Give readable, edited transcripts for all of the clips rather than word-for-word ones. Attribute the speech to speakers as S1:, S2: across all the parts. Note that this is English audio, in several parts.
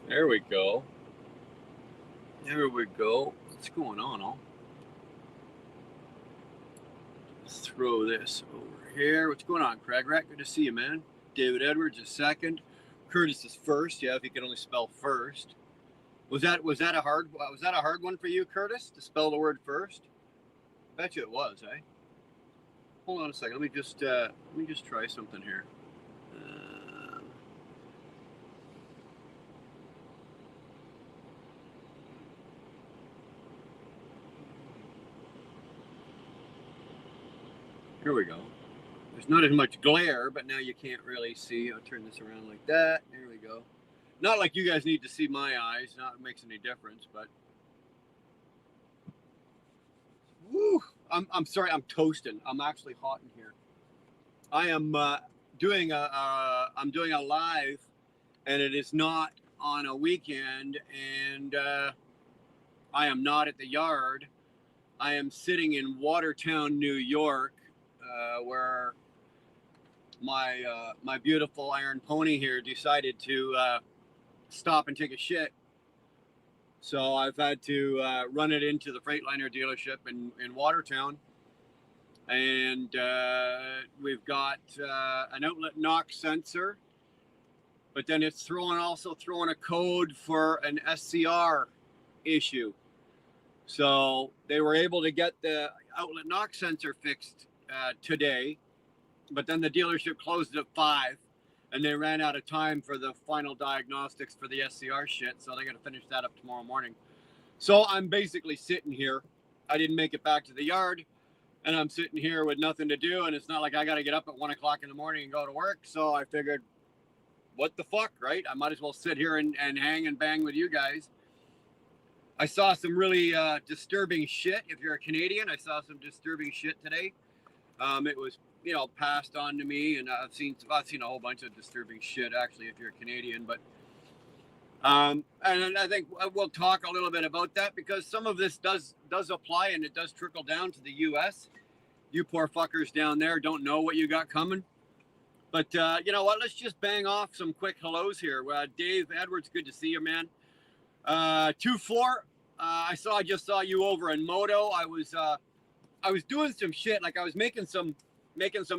S1: There we go. There we go. What's going on, all? Let's throw this over here. What's going on, Craig Rat? Good to see you, man. David Edwards is second. Curtis is first. Yeah, if he could only spell first. Was that a hard one for you, Curtis, to spell the word first? Bet you it was, eh? Hold on a second. Let me just try something here. Here we go. There's not as much glare, but now you can't really see. I'll turn this around like that. There we go. Not like you guys need to see my eyes. Not makes any difference, but. Woo! I'm sorry. I'm toasting. I'm actually hot in here. I am doing a live, and it is not on a weekend, and I am not at the yard. I am sitting in Watertown, New York. Where my beautiful iron pony here decided to stop and take a shit. So I've had to run it into the Freightliner dealership in Watertown. And we've got an outlet knock sensor, but then it's also throwing a code for an SCR issue. So they were able to get the outlet knock sensor fixed today, but then the dealership closed at 5 and they ran out of time for the final diagnostics for the SCR shit, so they're going to finish that up tomorrow morning. So I'm basically sitting here. I didn't make it back to the yard, and I'm sitting here with nothing to do, and it's not like I got to get up at 1 o'clock in the morning and go to work, so I figured, what the fuck, right? I might as well sit here and hang and bang with you guys. I saw some really disturbing shit. If you're a Canadian, I saw some disturbing shit today. It was, passed on to me, and I've seen a whole bunch of disturbing shit, actually, if you're a Canadian. But and I think we'll talk a little bit about that, because some of this does apply, and it does trickle down to the U.S. You poor fuckers down there don't know what you got coming. But you know what? Let's just bang off some quick hellos here. Dave Edwards, good to see you, man. 2-4. I just saw you over in Moto. I was doing some shit, like I was making some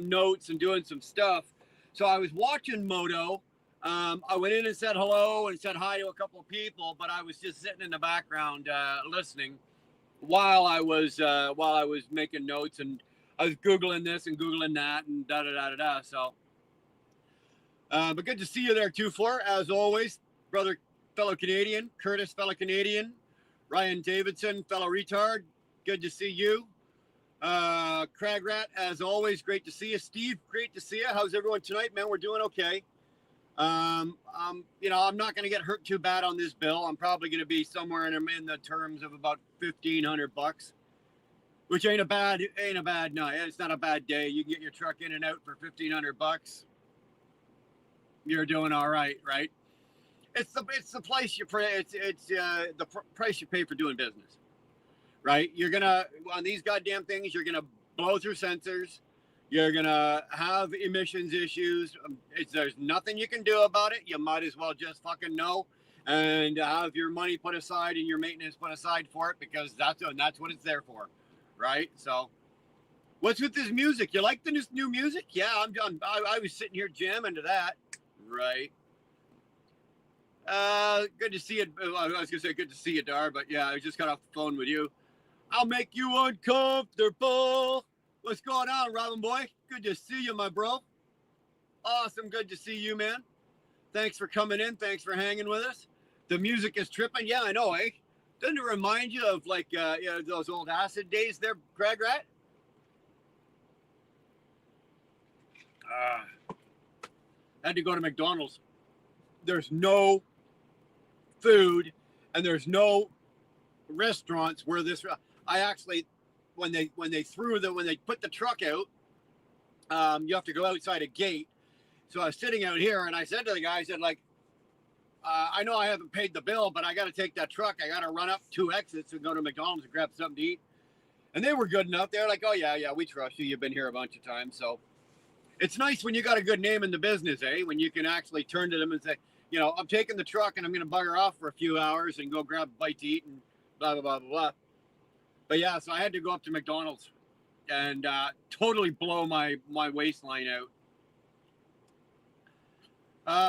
S1: notes and doing some stuff. So I was watching Moto. I went in and said hello and said hi to a couple of people, but I was just sitting in the background listening while I was making notes, and I was Googling this and Googling that and da-da-da-da-da. So, but good to see you there, 2-4, as always, brother, fellow Canadian. Curtis, fellow Canadian. Ryan Davidson, fellow retard. Good to see you. Crag Rat, as always, great to see you. Steve, great to see you. How's everyone tonight, man? We're doing okay. I'm not going to get hurt too bad on this bill. I'm probably going to be somewhere in the terms of about $1,500, which ain't a bad no. It's not a bad day. You can get your truck in and out for $1,500. You're doing all right, right? It's the price you pay. It's the price you pay for doing business, right? You're gonna, on these goddamn things, you're gonna blow through sensors. You're gonna have emissions issues. There's nothing you can do about it. You might as well just fucking know and have your money put aside and your maintenance put aside for it, because that's what it's there for, right? So, what's with this music? You like the new music? Yeah, I'm done. I was sitting here jamming to that, right? Good to see you. I was gonna say good to see you, Dar, but yeah, I just got off the phone with you. I'll make you uncomfortable. What's going on, Robin boy? Good to see you, my bro. Awesome, good to see you, man. Thanks for coming in. Thanks for hanging with us. The music is tripping. Yeah, I know, eh? Doesn't it remind you of like those old acid days there, Greg Rat? Had to go to McDonald's. There's no food and there's no restaurants where this. I actually, when they put the truck out, you have to go outside a gate. So I was sitting out here and I said to the guy, I said, like, I know I haven't paid the bill, but I got to take that truck. I got to run up 2 exits and go to McDonald's and grab something to eat. And they were good enough. They're like, oh, yeah, we trust you. You've been here a bunch of times. So it's nice when you got a good name in the business, eh? When you can actually turn to them and say, you know, I'm taking the truck and I'm going to bugger off for a few hours and go grab a bite to eat and blah, blah, blah, blah, blah. But yeah, so I had to go up to McDonald's and totally blow my waistline out.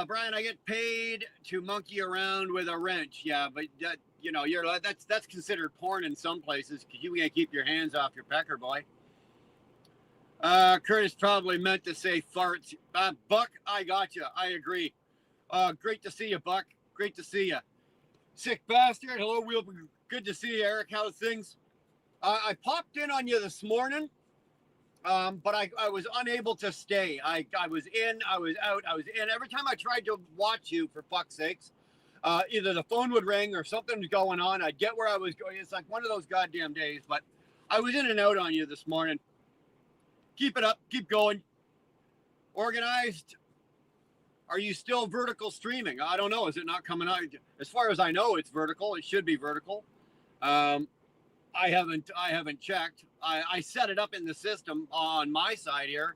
S1: Brian, I get paid to monkey around with a wrench. Yeah, but that, you know, that's considered porn in some places because you can't keep your hands off your pecker, boy. Curtis probably meant to say farts. Buck, I got you. I agree. Great to see you, Buck. Great to see you. Sick bastard. Hello, good to see you, Eric. How's things? I popped in on you this morning. But I was unable to stay. I was in, I was out, I was in. Every time I tried to watch you, for fuck's sakes, either the phone would ring or something was going on. I'd get where I was going. It's like one of those goddamn days. But I was in and out on you this morning. Keep it up. Keep going. Organized. Are you still vertical streaming? I don't know. Is it not coming out? As far as I know, it's vertical. It should be vertical. I haven't checked. I set it up in the system on my side here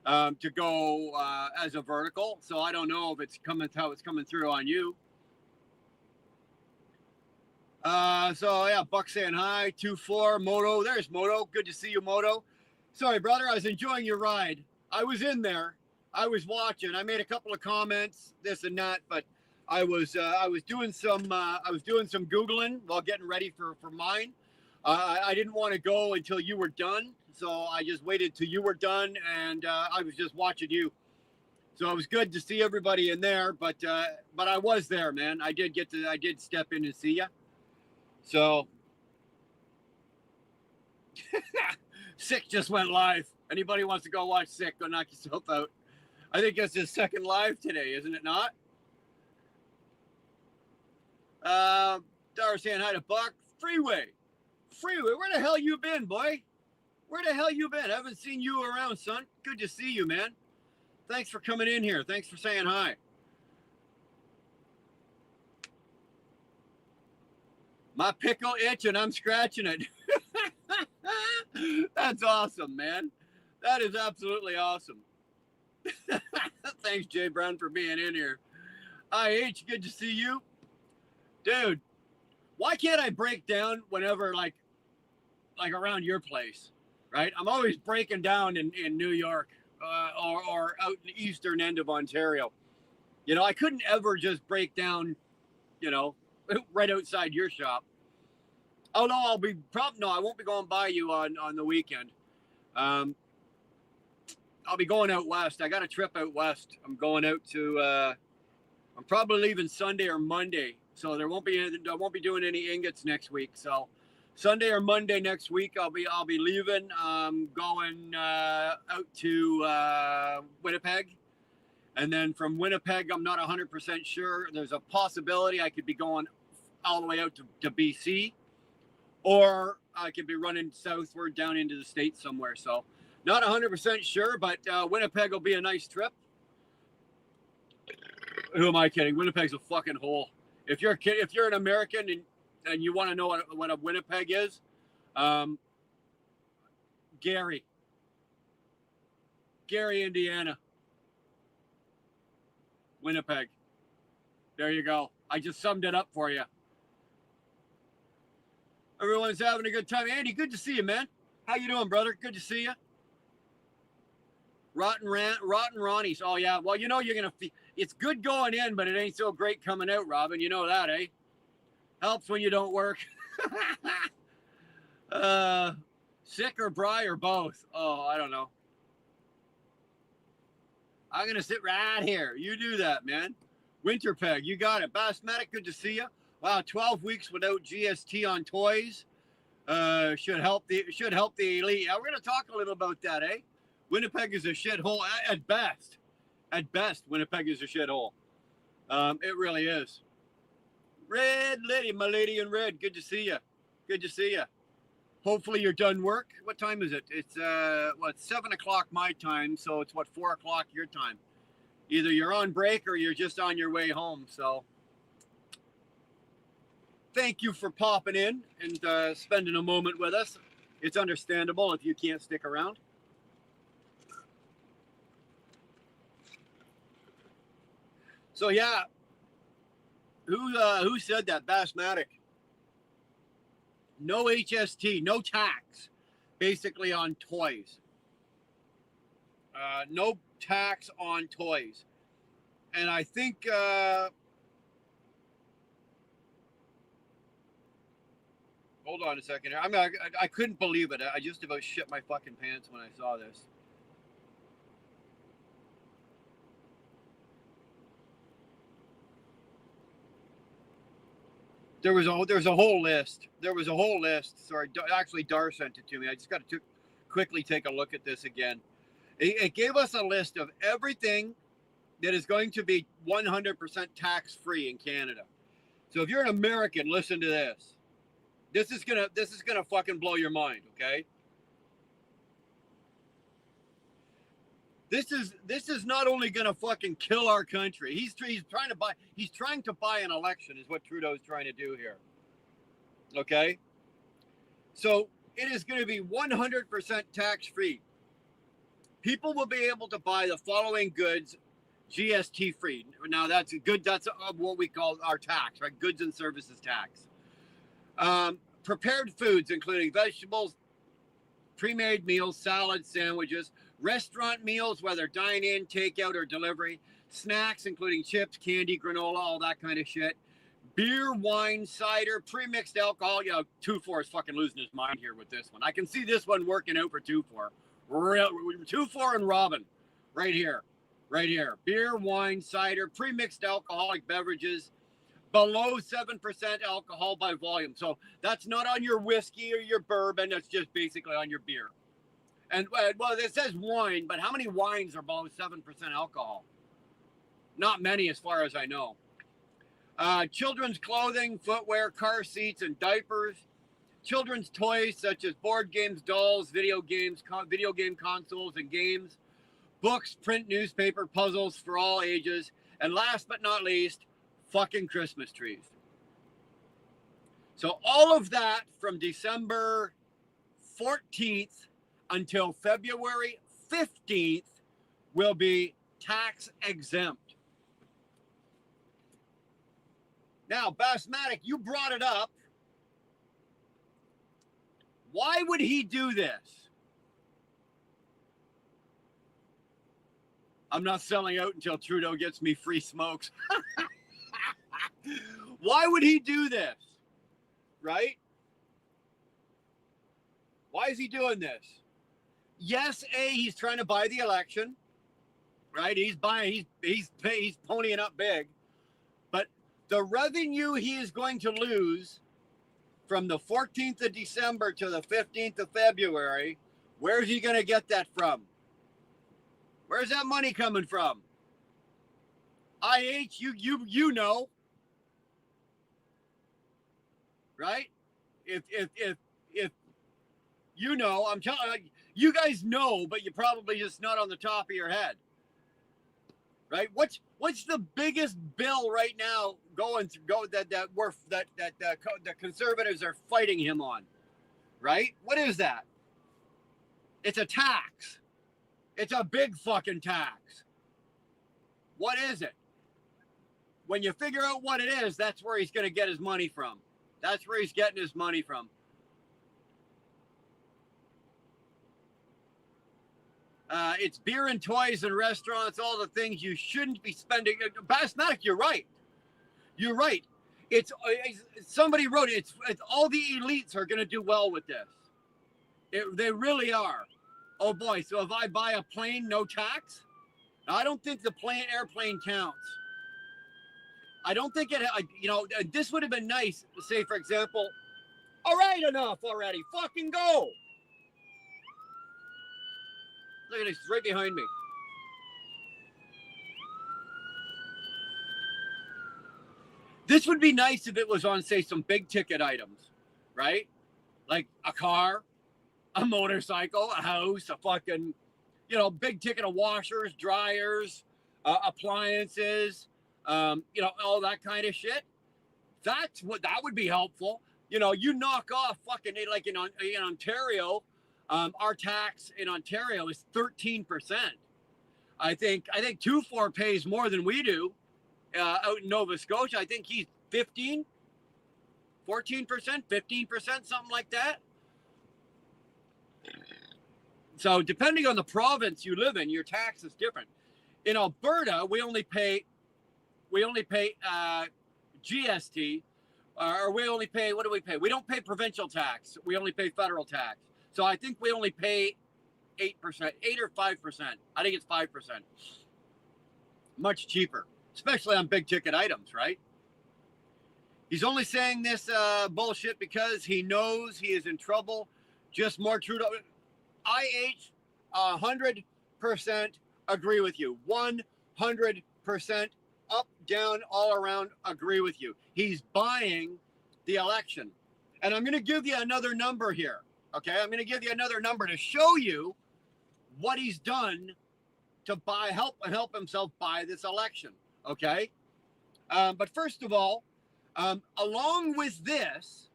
S1: to go as a vertical. So I don't know if it's how it's coming through on you. So yeah, Buck saying hi. 2-4 Moto. There's Moto. Good to see you, Moto. Sorry, brother. I was enjoying your ride. I was in there. I was watching. I made a couple of comments, this and that, but I was doing some Googling while getting ready for mine. I didn't want to go until you were done, so I just waited till you were done, and I was just watching you. So it was good to see everybody in there, but I was there, man. I did step in and see you. So Sick just went live. Anybody wants to go watch Sick, go knock yourself out. I think that's his second live today, isn't it not? Dar saying hi to Buck. Freeway, where the hell you been, boy? Where the hell you been? I haven't seen you around, son. Good to see you, man. Thanks for coming in here. Thanks for saying hi. My pickle itch and I'm scratching it. That's awesome, man. That is absolutely awesome. Thanks, Jay Brown, for being in here. IH, good to see you. Dude, why can't I break down whenever, like around your place, right? I'm always breaking down in New York or out in the eastern end of Ontario. You know, I couldn't ever just break down, you know, right outside your shop. Oh, no, I won't be going by you on the weekend. I'll be going out west. I got a trip out west. I'm going out to, I'm probably leaving Sunday or Monday. So I won't be doing any ingots next week. So Sunday or Monday next week, I'll be leaving. Going out to Winnipeg, and then from Winnipeg, I'm not 100% sure. There's a possibility I could be going all the way out to BC, or I could be running southward down into the States somewhere. So not 100% sure, but Winnipeg will be a nice trip. Who am I kidding? Winnipeg's a fucking hole. If you're an American and you want to know what a Winnipeg is, Gary, Indiana, Winnipeg. There you go. I just summed it up for you. Everyone's having a good time. Andy, good to see you, man. How you doing, brother? Good to see you. Rotten Ronnie's. Oh yeah. Well, you know it's good going in, but it ain't so great coming out, Robin. You know that, eh? Helps when you don't work. Sick or Bry or both? Oh, I don't know. I'm gonna sit right here. You do that, man. Winterpeg, you got it. Bassmatic, good to see you. Wow, 12 weeks without GST on toys. Should help the elite. Yeah, we're gonna talk a little about that, eh? Winnipeg is a shithole at best. At best, Winnipeg is a shithole. It really is. Red lady, my lady in red. Good to see you. Good to see you. Hopefully you're done work. What time is it? It's 7 o'clock my time, so it's 4 o'clock your time. Either you're on break or you're just on your way home. So thank you for popping in and spending a moment with us. It's understandable if you can't stick around. So yeah, who said that? Bassmatic. No HST, no tax, basically on toys. No tax on toys, and I think hold on a second here. I mean, I couldn't believe it. I just about shit my fucking pants when I saw this. There was a whole list. There was a whole list. Sorry, actually, Dar sent it to me. I just got to quickly take a look at this again. It gave us a list of everything that is going to be 100% tax-free in Canada. So if you're an American, listen to this. This is gonna fucking blow your mind. Okay. This is not only gonna fucking kill our country. He's trying to buy an election is what Trudeau's trying to do here. Okay? So it is going to be 100% tax free. People will be able to buy the following goods GST free. Now that's good. That's what we call our tax, right? Goods and services tax. Prepared foods, including vegetables, pre-made meals, salads, sandwiches, restaurant meals, whether dine-in, takeout, or delivery, snacks, including chips, candy, granola, all that kind of shit, beer, wine, cider, pre-mixed alcohol. You know, 2-4 is fucking losing his mind here with this one. I can see this one working out for 2-4. 2-4 and Robin, right here. Beer, wine, cider, pre-mixed alcoholic beverages, below 7% alcohol by volume. So that's not on your whiskey or your bourbon. That's just basically on your beer. And well, it says wine, but how many wines are below 7% alcohol? Not many, as far as I know. Children's clothing, footwear, car seats, and diapers. Children's toys such as board games, dolls, video game consoles and games. Books, print, newspaper, puzzles for all ages. And last but not least, fucking Christmas trees. So all of that from December 14th until February 15th will be tax exempt. Now, Bassmatic, you brought it up. Why would he do this? I'm not selling out until Trudeau gets me free smokes. Why would he do this? Right? Why is he doing this? Yes, he's trying to buy the election. Right? He's ponying up big. But the revenue he is going to lose from the 14th of December to the 15th of February, where's he going to get that from? Where's that money coming from? IH, you know. Right? If you know, I'm telling you guys know, but you probably just not on the top of your head. Right? What's the biggest bill right now that the conservatives are fighting him on? Right? What is that? It's a tax. It's a big fucking tax. What is it? When you figure out what it is, that's where he's going to get his money from. That's where he's getting his money from. It's beer and toys and restaurants, all the things you shouldn't be spending. Bassmatic, you're right. You're right. It's somebody wrote it. It's all the elites are going to do well with this. They really are. Oh boy! So if I buy a plane, no tax? I don't think the airplane counts. I don't think it. This would have been nice. Say, for example, all right, enough already. Fucking go. Look at this, right behind me. This would be nice if it was on, say, some big ticket items, right? Like a car, a motorcycle, a house, a fucking, big ticket of washers, dryers, appliances, all that kind of shit. That would be helpful. You knock off fucking, like in Ontario, our tax in Ontario is 13%. I think 2-4 pays more than we do out in Nova Scotia. I think he's 14%, 15%, something like that. So depending on the province you live in, your tax is different. In Alberta, we only pay GST, or we only pay, what do we pay? We don't pay provincial tax. We only pay federal tax. So I think we only pay 8%, 8 or 5%. I think it's 5%. Much cheaper, especially on big ticket items, right? He's only saying this bullshit because he knows he is in trouble. Just more Trudeau. IH, 100% agree with you. 100% up, down, all around, agree with you. He's buying the election. And I'm going to give you another number here. Okay, I'm going to give you another number to show you what he's done to help himself buy this election. Okay, but first of all, along with this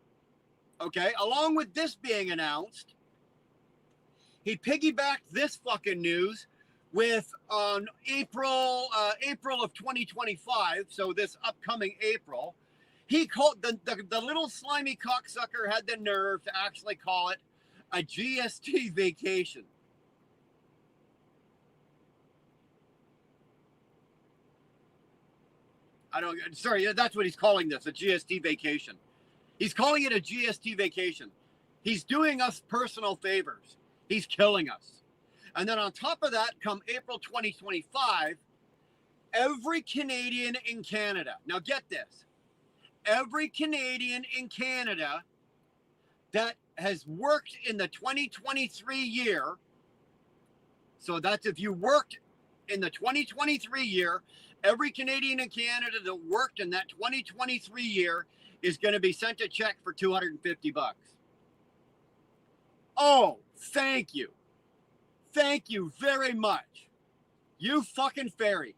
S1: being announced, he piggybacked this fucking news with on April of 2025. So this upcoming April, he called the little slimy cocksucker had the nerve to actually call it a GST vacation. That's what he's calling this, a GST vacation. He's calling it a GST vacation. He's doing us personal favors. He's killing us. And then on top of that, come April 2025, every Canadian in Canada, now get this, every Canadian in Canada that has worked in the 2023 year, so that's if you worked in the 2023 year, every Canadian in Canada that worked in that 2023 year is going to be sent a check for $250. Oh, thank you. Thank you very much. You fucking fairy.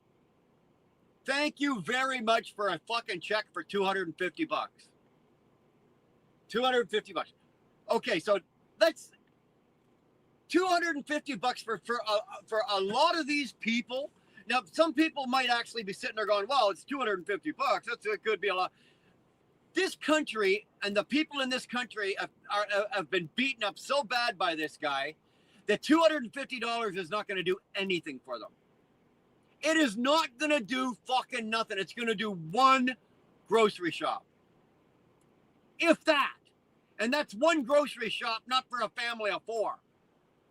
S1: Thank you very much for a fucking check for $250. $250. Okay, so that's $250 for a lot of these people. Now, some people might actually be sitting there going, well, it's $250. It could be a lot. This country and the people in this country have been beaten up so bad by this guy that $250 is not going to do anything for them. It is not going to do fucking nothing. It's going to do one grocery shop. If that. And that's one grocery shop, not for a family of 4.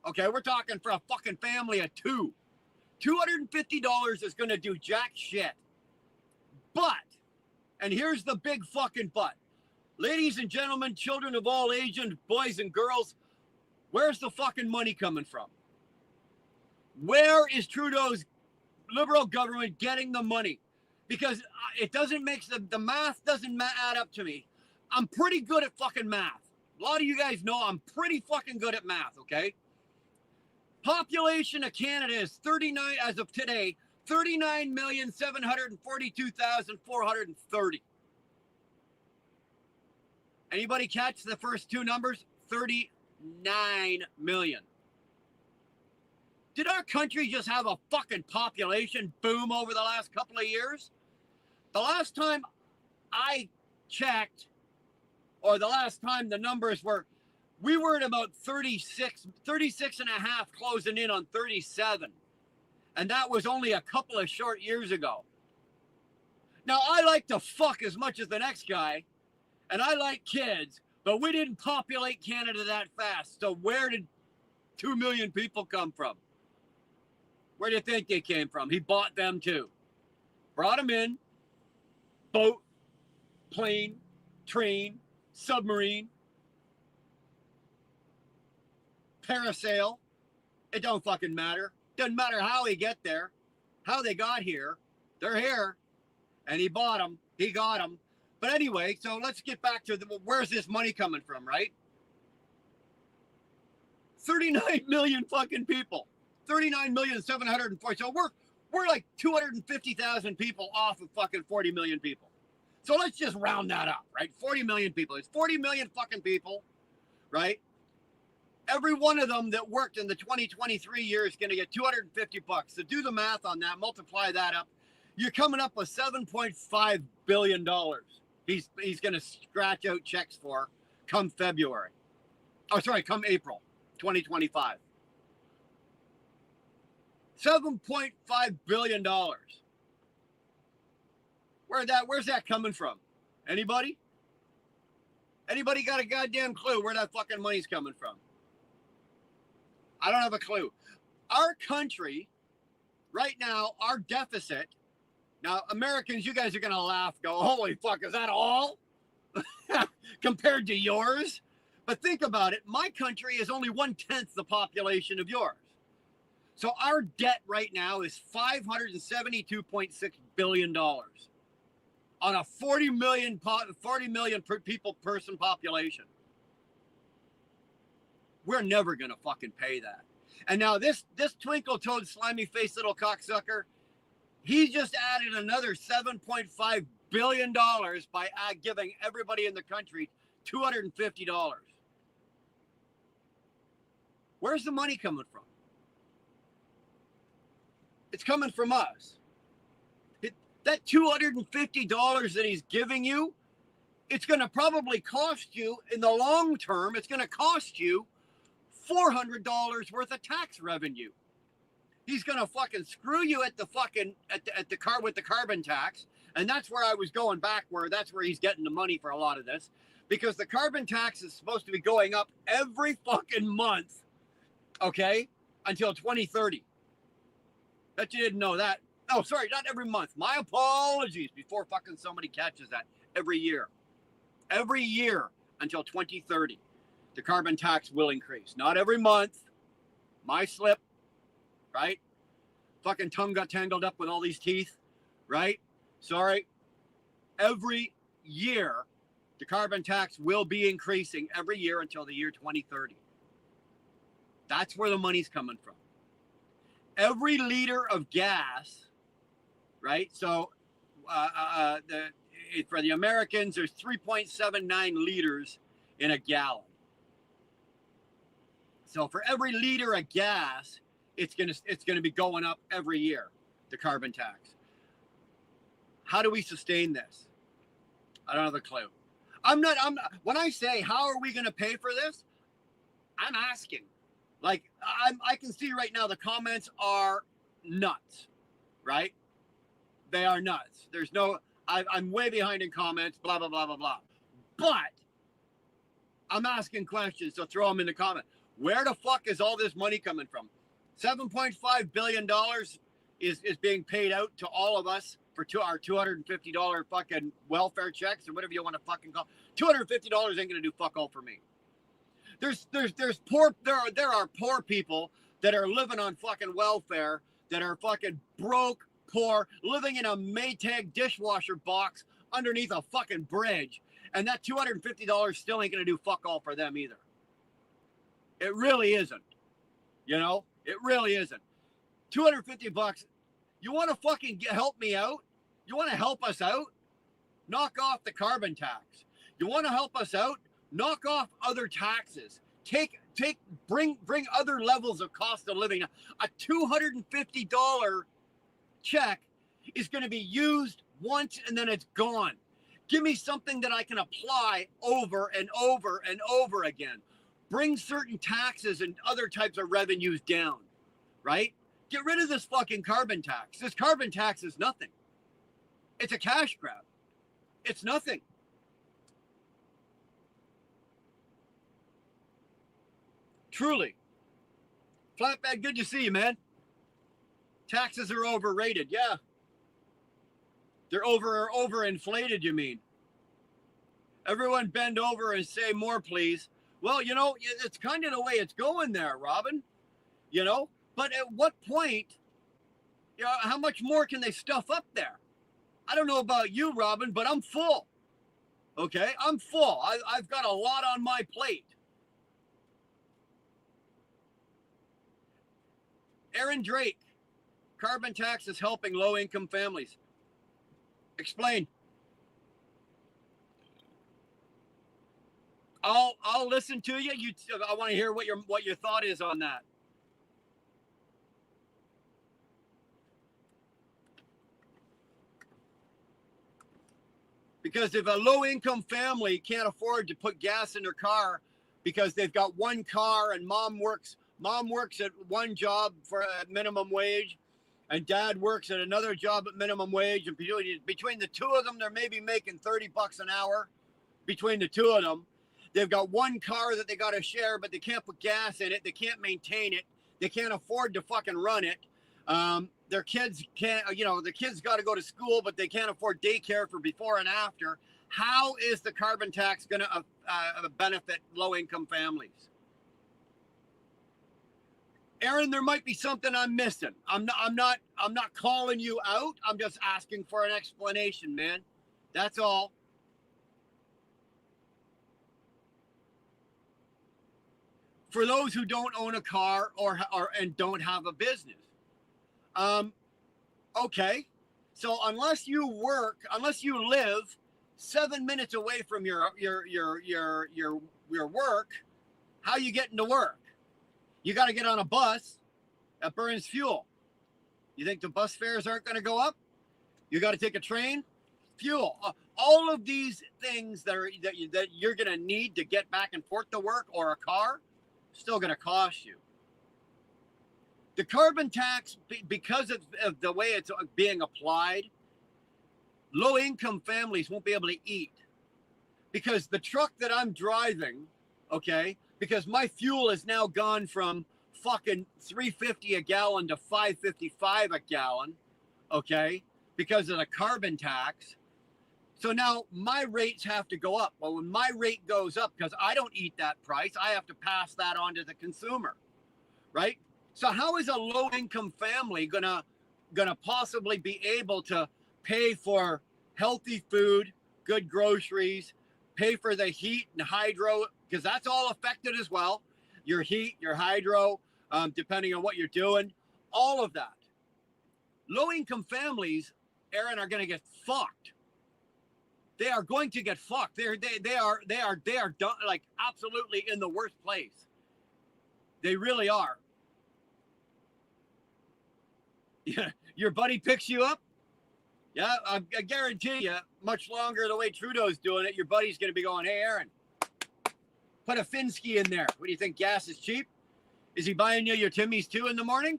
S1: Okay, we're talking for a fucking family of 2. $250 is going to do jack shit. But, and here's the big fucking but. Ladies and gentlemen, children of all ages, boys and girls, where's the fucking money coming from? Where is Trudeau's Liberal government getting the money? Because it doesn't make the math doesn't add up to me. I'm pretty good at fucking math. A lot of you guys know I'm pretty fucking good at math, okay? Population of Canada is 39, as of today, 39,742,430. Anybody catch the first two numbers? 39 million. Did our country just have a fucking population boom over the last couple of years? The last time I checked, or the last time the numbers were, we were at about 36 and a half, closing in on 37. And that was only a couple of short years ago. Now, I like to fuck as much as the next guy, and I like kids, but we didn't populate Canada that fast. So where did 2 million people come from? Where do you think they came from? He bought them too. Brought them in, boat, plane, train, submarine, parasail, It don't fucking matter. Doesn't matter how he get there, how they got here. They're here, and he bought them. He got them. But anyway, so let's get back to where's this money coming from, right? 39 million fucking people. 39,740,000. So we're like 250,000 people off of fucking 40 million people. So let's just round that up, right? 40 million people. It's 40 million fucking people, right? Every one of them that worked in the 2023 year is going to get $250. So do the math on that, multiply that up. You're coming up with $7.5 billion. He's going to scratch out checks for come February. Oh, sorry, come April 2025. $7.5 billion. Where's that coming from? Anybody? Anybody got a goddamn clue where that fucking money's coming from? I don't have a clue. Our country, right now, our deficit, now Americans, you guys are going to laugh, go, holy fuck, is that all? Compared to yours? But think about it. My country is only 1/10 the population of yours. So our debt right now is $572.6 billion on a 40 million person population. We're never going to fucking pay that. And now this twinkle-toed, slimy-faced little cocksucker, he just added another $7.5 billion by giving everybody in the country $250. Where's the money coming from? It's coming from us. That $250 that he's giving you, it's going to probably cost you, in the long term, it's going to cost you $400 worth of tax revenue. He's going to fucking screw you at the fucking, at the car with the carbon tax. And that's where I was going back, that's where he's getting the money for a lot of this. Because the carbon tax is supposed to be going up every fucking month, okay, until 2030. Bet you didn't know that. Oh, sorry, not every month. My apologies before fucking somebody catches that. Every year. Every year until 2030. The carbon tax will increase. Not every month. My slip, right? Fucking tongue got tangled up with all these teeth, right? Sorry. Every year, the carbon tax will be increasing every year until the year 2030. That's where the money's coming from. Every liter of gas, right? So for the Americans, there's 3.79 liters in a gallon. So for every liter of gas, it's gonna be going up every year, the carbon tax. How do we sustain this? I don't have a clue. I'm not. When I say how are we gonna pay for this, I'm asking. Like I can see right now the comments are nuts, right? They are nuts. There's no. I'm way behind in comments. Blah blah blah blah blah. But I'm asking questions, so throw them in the comment. Where the fuck is all this money coming from? $7.5 billion is being paid out to all of us for our $250 fucking welfare checks or whatever you want to fucking call. $250 ain't gonna do fuck all for me. There are poor people that are living on fucking welfare, that are fucking broke, poor, living in a Maytag dishwasher box underneath a fucking bridge, and that $250 still ain't gonna do fuck all for them either. It really isn't. You know, it really isn't. $250. You want to fucking help me out? You want to help us out? Knock off the carbon tax. You want to help us out? Knock off other taxes. Bring other levels of cost of living. A $250 check is going to be used once and then it's gone. Give me something that I can apply over and over and over again. Bring certain taxes and other types of revenues down, right? Get rid of this fucking carbon tax. This carbon tax is nothing. It's a cash grab. It's nothing. Truly. Flatbed, good to see you, man. Taxes are overrated. Yeah. They're overinflated, you mean? Everyone bend over and say more, please. Well, you know, it's kind of the way it's going there, Robin. you know? But at what point, you know, how much more can they stuff up there? I don't know about you, Robin, but I'm full. Okay, I'm full. I've got a lot on my plate. Aaron Drake, carbon tax is helping low-income families. Explain. I'll listen to you. I want to hear what your thought is on that. Because if a low-income family can't afford to put gas in their car because they've got one car and mom works at one job for a minimum wage and dad works at another job at minimum wage, and between the two of them they're maybe making $30 an hour between the two of them. They've got one car that they got to share, but they can't put gas in it. They can't maintain it. They can't afford to fucking run it. Their kids can't, the kids got to go to school, but they can't afford daycare for before and after. How is the carbon tax going to benefit low-income families? Aaron, there might be something I'm missing. I'm not calling you out. I'm just asking for an explanation, man. That's all. For those who don't own a car and don't have a business. Okay. So unless you live 7 minutes away from your work, how you getting to work? You got to get on a bus that burns fuel. You think the bus fares aren't going to go up? You got to take a train, fuel. All of these things that you're going to need to get back and forth to work, or a car, still going to cost you. The carbon tax, because of the way it's being applied, low-income families won't be able to eat. Because the truck that I'm driving, okay, because my fuel has now gone from fucking $3.50 a gallon to $5.55 a gallon, okay, because of the carbon tax. So now my rates have to go up. Well, when my rate goes up, because I don't eat that price, I have to pass that on to the consumer, right? So how is a low-income family gonna possibly be able to pay for healthy food, good groceries, pay for the heat and hydro, because that's all affected as well. Your heat, your hydro, depending on what you're doing, all of that. Low-income families, Aaron, are going to get fucked. They are going to get fucked. They are done, like, absolutely in the worst place. They really are. Yeah, your buddy picks you up. Yeah, I guarantee you, much longer the way Trudeau's doing it, your buddy's going to be going, hey, Aaron, put a Finsky in there. What do you think, gas is cheap? Is he buying you your Timmy's too in the morning?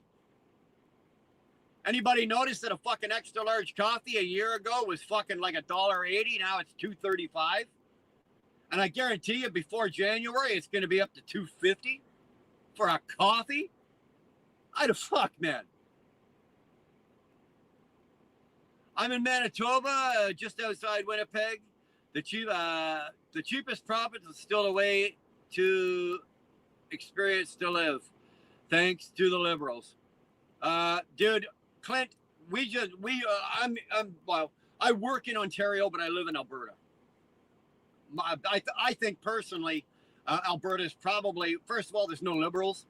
S1: Anybody notice that a fucking extra large coffee a year ago was fucking like $1.80? Now it's $2.35. And I guarantee you before January, it's going to be up to $2.50 for a coffee. Fuck, man. I'm in Manitoba, just outside Winnipeg. The cheapest province is still a way to experience to live, thanks to the Liberals. Dude, Clint, I work in Ontario, but I live in Alberta. I think personally, Alberta is probably, first of all, there's no Liberals.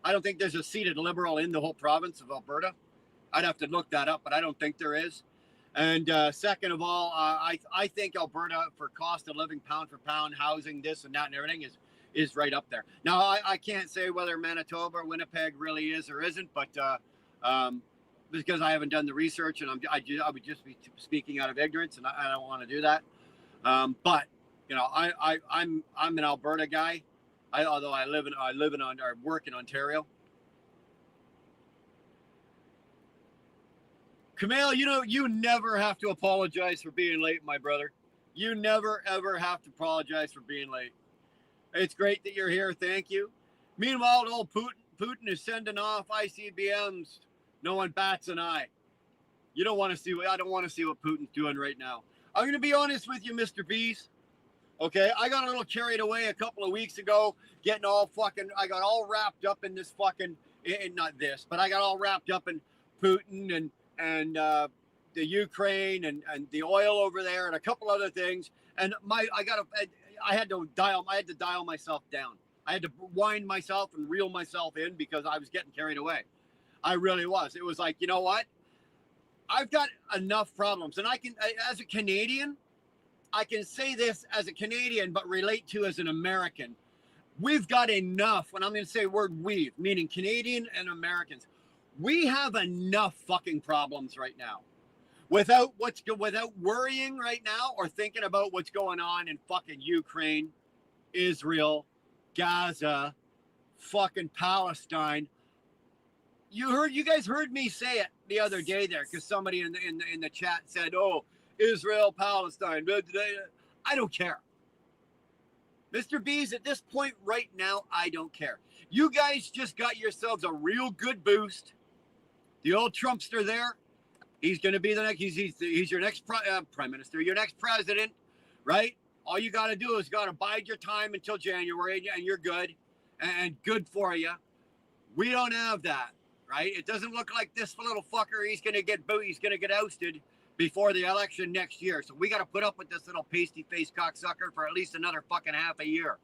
S1: I don't think there's a seated Liberal in the whole province of Alberta. I'd have to look that up, but I don't think there is. And second of all, I think Alberta, for cost of living, pound for pound, housing, this and that and everything, is right up there. Now, I can't say whether Manitoba or Winnipeg really is or isn't, but because I haven't done the research, and I would just be speaking out of ignorance, and I don't want to do that. But you know, I'm an Alberta guy, although I work in Ontario. Kamal, you never have to apologize for being late, my brother. You never, ever have to apologize for being late. It's great that you're here. Thank you. Meanwhile, old Putin is sending off ICBMs. No one bats an eye. I don't want to see what Putin's doing right now. I'm going to be honest with you, Mr. Beast. Okay, I got a little carried away a couple of weeks ago, I got all wrapped up in this fucking not this, but I got all wrapped up in Putin and the Ukraine and the oil over there and a couple other things. And I had to dial myself down. I had to wind myself and reel myself in because I was getting carried away. I really was. It was like, you know what? I've got enough problems, and as a Canadian, I can say this as a Canadian, but relate to as an American. We've got enough. When I'm going to say the word we've, meaning Canadian and Americans, we have enough fucking problems right now. Without worrying right now or thinking about what's going on in fucking Ukraine, Israel, Gaza, fucking Palestine. You guys heard me say it the other day there because somebody in the chat said, "Oh, Israel, Palestine." I don't care. Mr. B's, at this point right now, I don't care. You guys just got yourselves a real good boost. The old Trumpster there, he's going to be the next, he's your next prime minister, your next president, right? All you got to do is got to bide your time until January and you're good and good for you. We don't have that, right? It doesn't look like this little fucker, he's going to get ousted before the election next year. So we got to put up with this little pasty-faced cocksucker for at least another fucking half a year.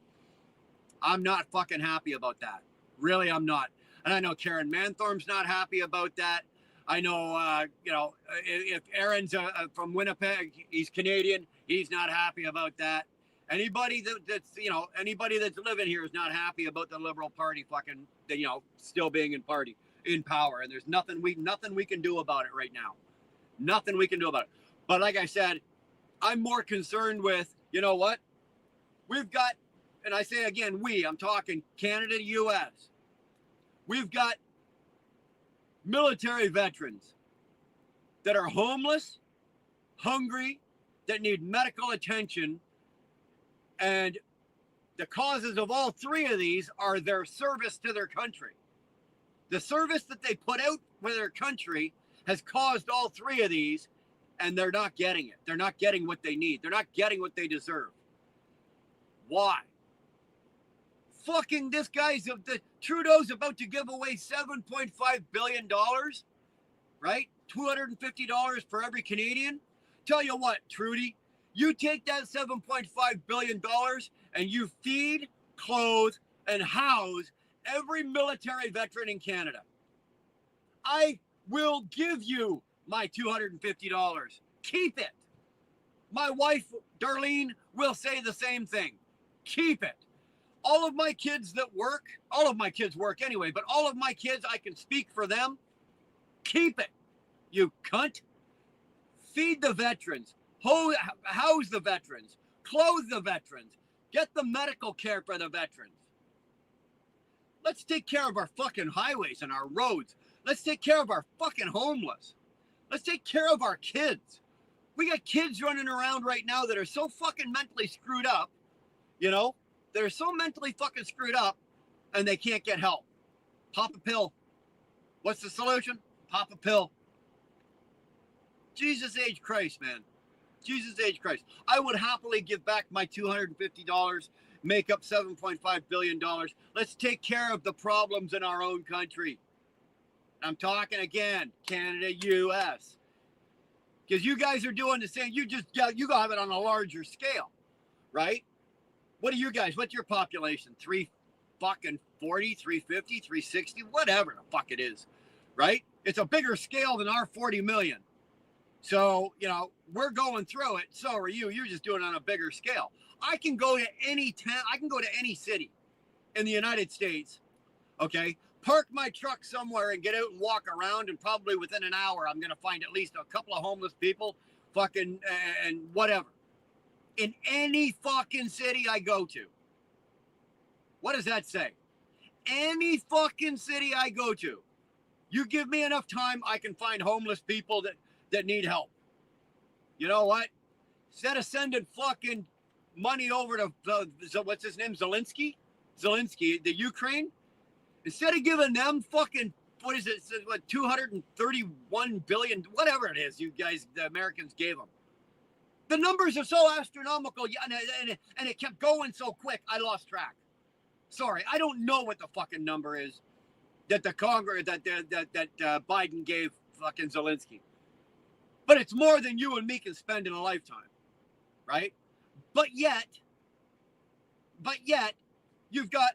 S1: I'm not fucking happy about that. Really, I'm not. And I know Karen Manthorm's not happy about that. I know, if Aaron's from Winnipeg, he's Canadian, he's not happy about that. Anybody that's living here is not happy about the Liberal Party fucking, still being in power. And there's nothing we can do about it right now. Nothing we can do about it. But like I said, I'm more concerned with, you know what? We've got, and I say again, I'm talking Canada, US. We've got military veterans that are homeless, hungry, that need medical attention. And the causes of all three of these are their service to their country. The service that they put out for their country has caused all three of these, and they're not getting it. They're not getting what they need. They're not getting what they deserve. Why? Fucking this Trudeau's about to give away $7.5 billion, right? $250 for every Canadian. Tell you what, Trudy, you take that $7.5 billion and you feed, clothe, and house every military veteran in Canada. I will give you my $250. Keep it. My wife, Darlene, will say the same thing. Keep it. All of my kids work anyway, but all of my kids, I can speak for them. Keep it, you cunt. Feed the veterans. House the veterans. Clothe the veterans. Get the medical care for the veterans. Let's take care of our fucking highways and our roads. Let's take care of our fucking homeless. Let's take care of our kids. We got kids running around right now that are so fucking mentally screwed up, they're so mentally fucking screwed up and they can't get help. Pop a pill. What's the solution? Pop a pill. Jesus H. Christ, man. Jesus H. Christ. I would happily give back my $250, make up $7.5 billion. Let's take care of the problems in our own country. I'm talking again, Canada, US. Because you guys are doing the same. You have it on a larger scale, right? What are you guys? What's your population? 340, 350, 360, whatever the fuck it is, right? It's a bigger scale than our 40 million. So, we're going through it. So are you. You're just doing it on a bigger scale. I can go to any town. I can go to any city in the United States, okay? Park my truck somewhere and get out and walk around, and probably within an hour, I'm going to find at least a couple of homeless people, fucking, and whatever. In any fucking city I go to. What does that say? Any fucking city I go to. You give me enough time, I can find homeless people that need help. You know what? Instead of sending fucking money over to, what's his name, Zelensky, the Ukraine, instead of giving them fucking, what is it, 231 billion, whatever it is you guys, the Americans gave them. The numbers are so astronomical, and it kept going so quick, I lost track. Sorry, I don't know what the fucking number is. that the Congress that Biden gave fucking Zelensky. But it's more than you and me can spend in a lifetime, right? But yet, you've got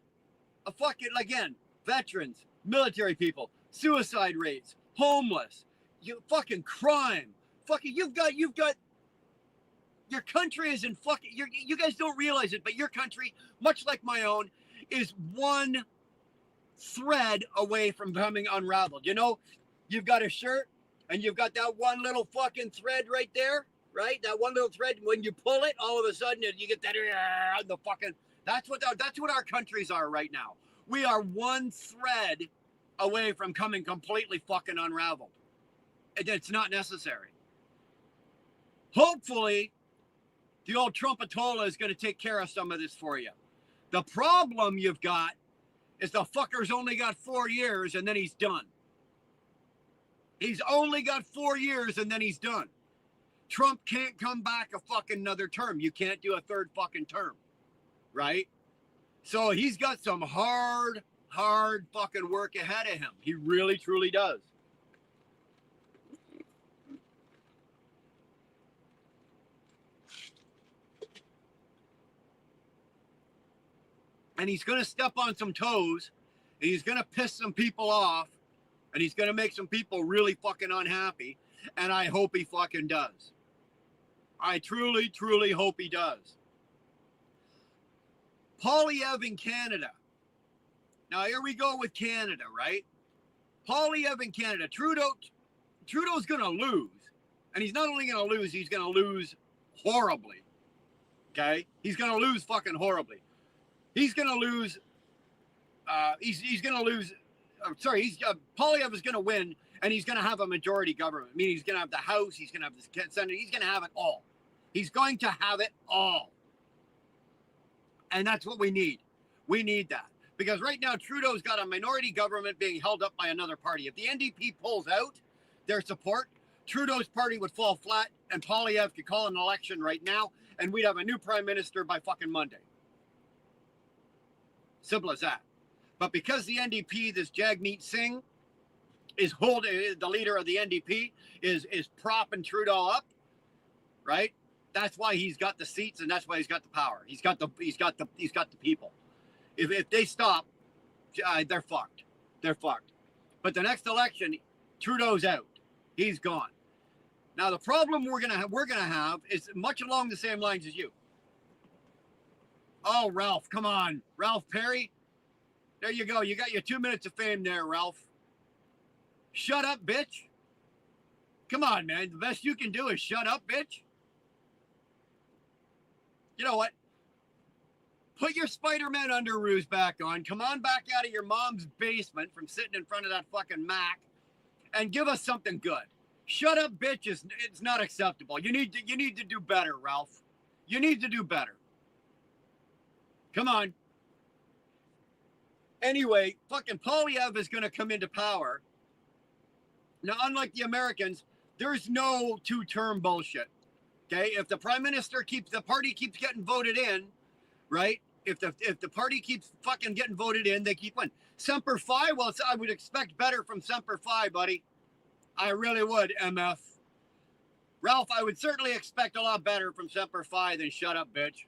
S1: a fucking, again, veterans, military people, suicide rates, homeless, you fucking crime, fucking, you've got your country is in fucking, you guys don't realize it, but your country, much like my own, is one thread away from becoming unraveled. You know, you've got a shirt and you've got that one little fucking thread right there, right? That one little thread. When you pull it, all of a sudden you get that the fucking. That's what our countries are right now. We are one thread away from coming completely fucking unraveled. It's not necessary. Hopefully, the old Trumpetola is going to take care of some of this for you. The problem you've got is the fucker's only got 4 years and then he's done. He's only got 4 years and then he's done. Trump can't come back a fucking another term. You can't do a third fucking term, right? So he's got some hard fucking work ahead of him. He really, truly does. And he's going to step on some toes, and he's going to piss some people off, and he's going to make some people really fucking unhappy, and I hope he fucking does. I truly, truly hope he does. Polyev in Canada. Now, here we go with Canada, right? Polyev in Canada. Trudeau's going to lose, and he's not only going to lose, he's going to lose horribly, okay? He's going to lose fucking horribly. He's going to lose. He's going to lose. Polyev is going to win, and he's going to have a majority government. I mean, he's going to have the House. He's going to have the Senate. He's going to have it all. He's going to have it all. And that's what we need. We need that. Because right now, Trudeau's got a minority government being held up by another party. If the NDP pulls out their support, Trudeau's party would fall flat, and Polyev could call an election right now, and we'd have a new prime minister by fucking Monday. Simple as that. But because the NDP, this Jagmeet Singh, is holding, the leader of the NDP is propping Trudeau up, right? That's why he's got the seats, and that's why he's got the power. He's got the people. If they stop, they're fucked. They're fucked. But the next election, Trudeau's out. He's gone. Now the problem we're gonna have is much along the same lines as you. Oh, Ralph, come on. Ralph Perry. There you go. You got your 2 minutes of fame there, Ralph. Shut up, bitch. Come on, man. The best you can do is shut up, bitch. You know what? Put your Spider-Man underoos back on. Come on back out of your mom's basement from sitting in front of that fucking Mac and give us something good. Shut up, bitch. It's not acceptable. You need to do better, Ralph. You need to do better. Come on. Anyway, fucking Polyev is going to come into power. Now, unlike the Americans, there's no two-term bullshit. Okay? If the prime minister the party keeps getting voted in, right? If the party keeps fucking getting voted in, they keep winning. Semper Fi, well, I would expect better from Semper Fi, buddy. I really would, MF. Ralph, I would certainly expect a lot better from Semper Fi than shut up, bitch.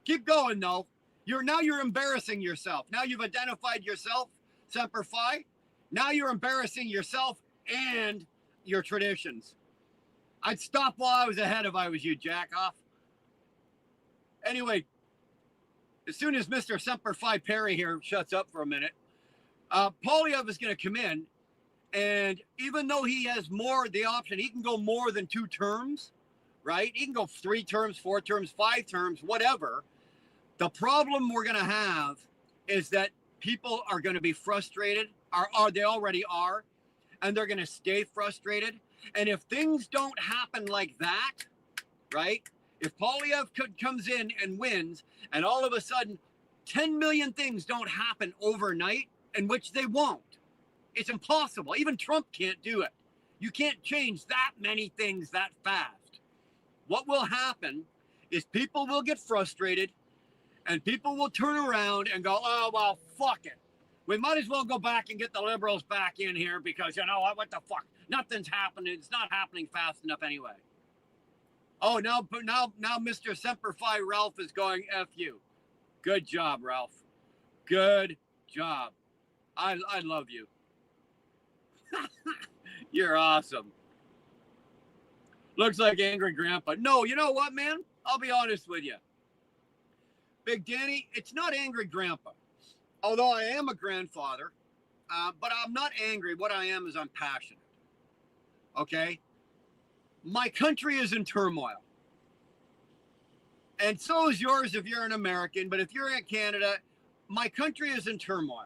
S1: Keep going, though. You're embarrassing yourself. Now you've identified yourself, Semper Fi. Now you're embarrassing yourself and your traditions. I'd stop while I was ahead if I was you, jack off. Anyway, as soon as Mr. Semper Fi Perry here shuts up for a minute, Polyev is going to come in, and even though he has the option, he can go more than 2 terms, right? He can go 3 terms, 4 terms, 5 terms, whatever. The problem we're going to have is that people are going to be frustrated, or they already are, and they're going to stay frustrated. And if things don't happen like that, right? If Polyev comes in and wins, and all of a sudden 10 million things don't happen overnight, in which they won't. It's impossible. Even Trump can't do it. You can't change that many things that fast. What will happen is people will get frustrated, and people will turn around and go, oh, well, fuck it. We might as well go back and get the Liberals back in here because, you know what the fuck? Nothing's happening. It's not happening fast enough anyway. Oh, now Mr. Semper Fi Ralph is going F you. Good job, Ralph. Good job. I love you. You're awesome. Looks like angry grandpa. No, you know what, man? I'll be honest with you. Big Danny, it's not angry grandpa. Although I am a grandfather, but I'm not angry. What I am is I'm passionate. Okay? My country is in turmoil. And so is yours if you're an American. But if you're in Canada, my country is in turmoil.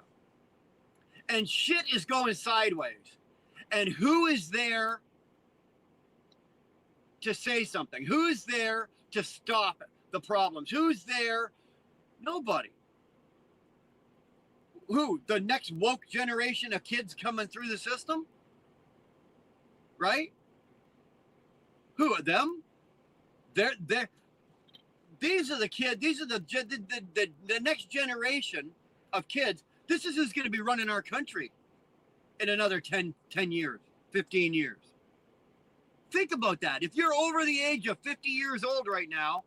S1: And shit is going sideways. And who is there to say something? Who's there to stop the problems? Who's there? Nobody. Who? The next woke generation of kids coming through the system? Right? Who are them? They're these are the kids. These are the next generation of kids. This is who's going to be running our country in another 10 years, 15 years. Think about that. If you're over the age of 50 years old right now,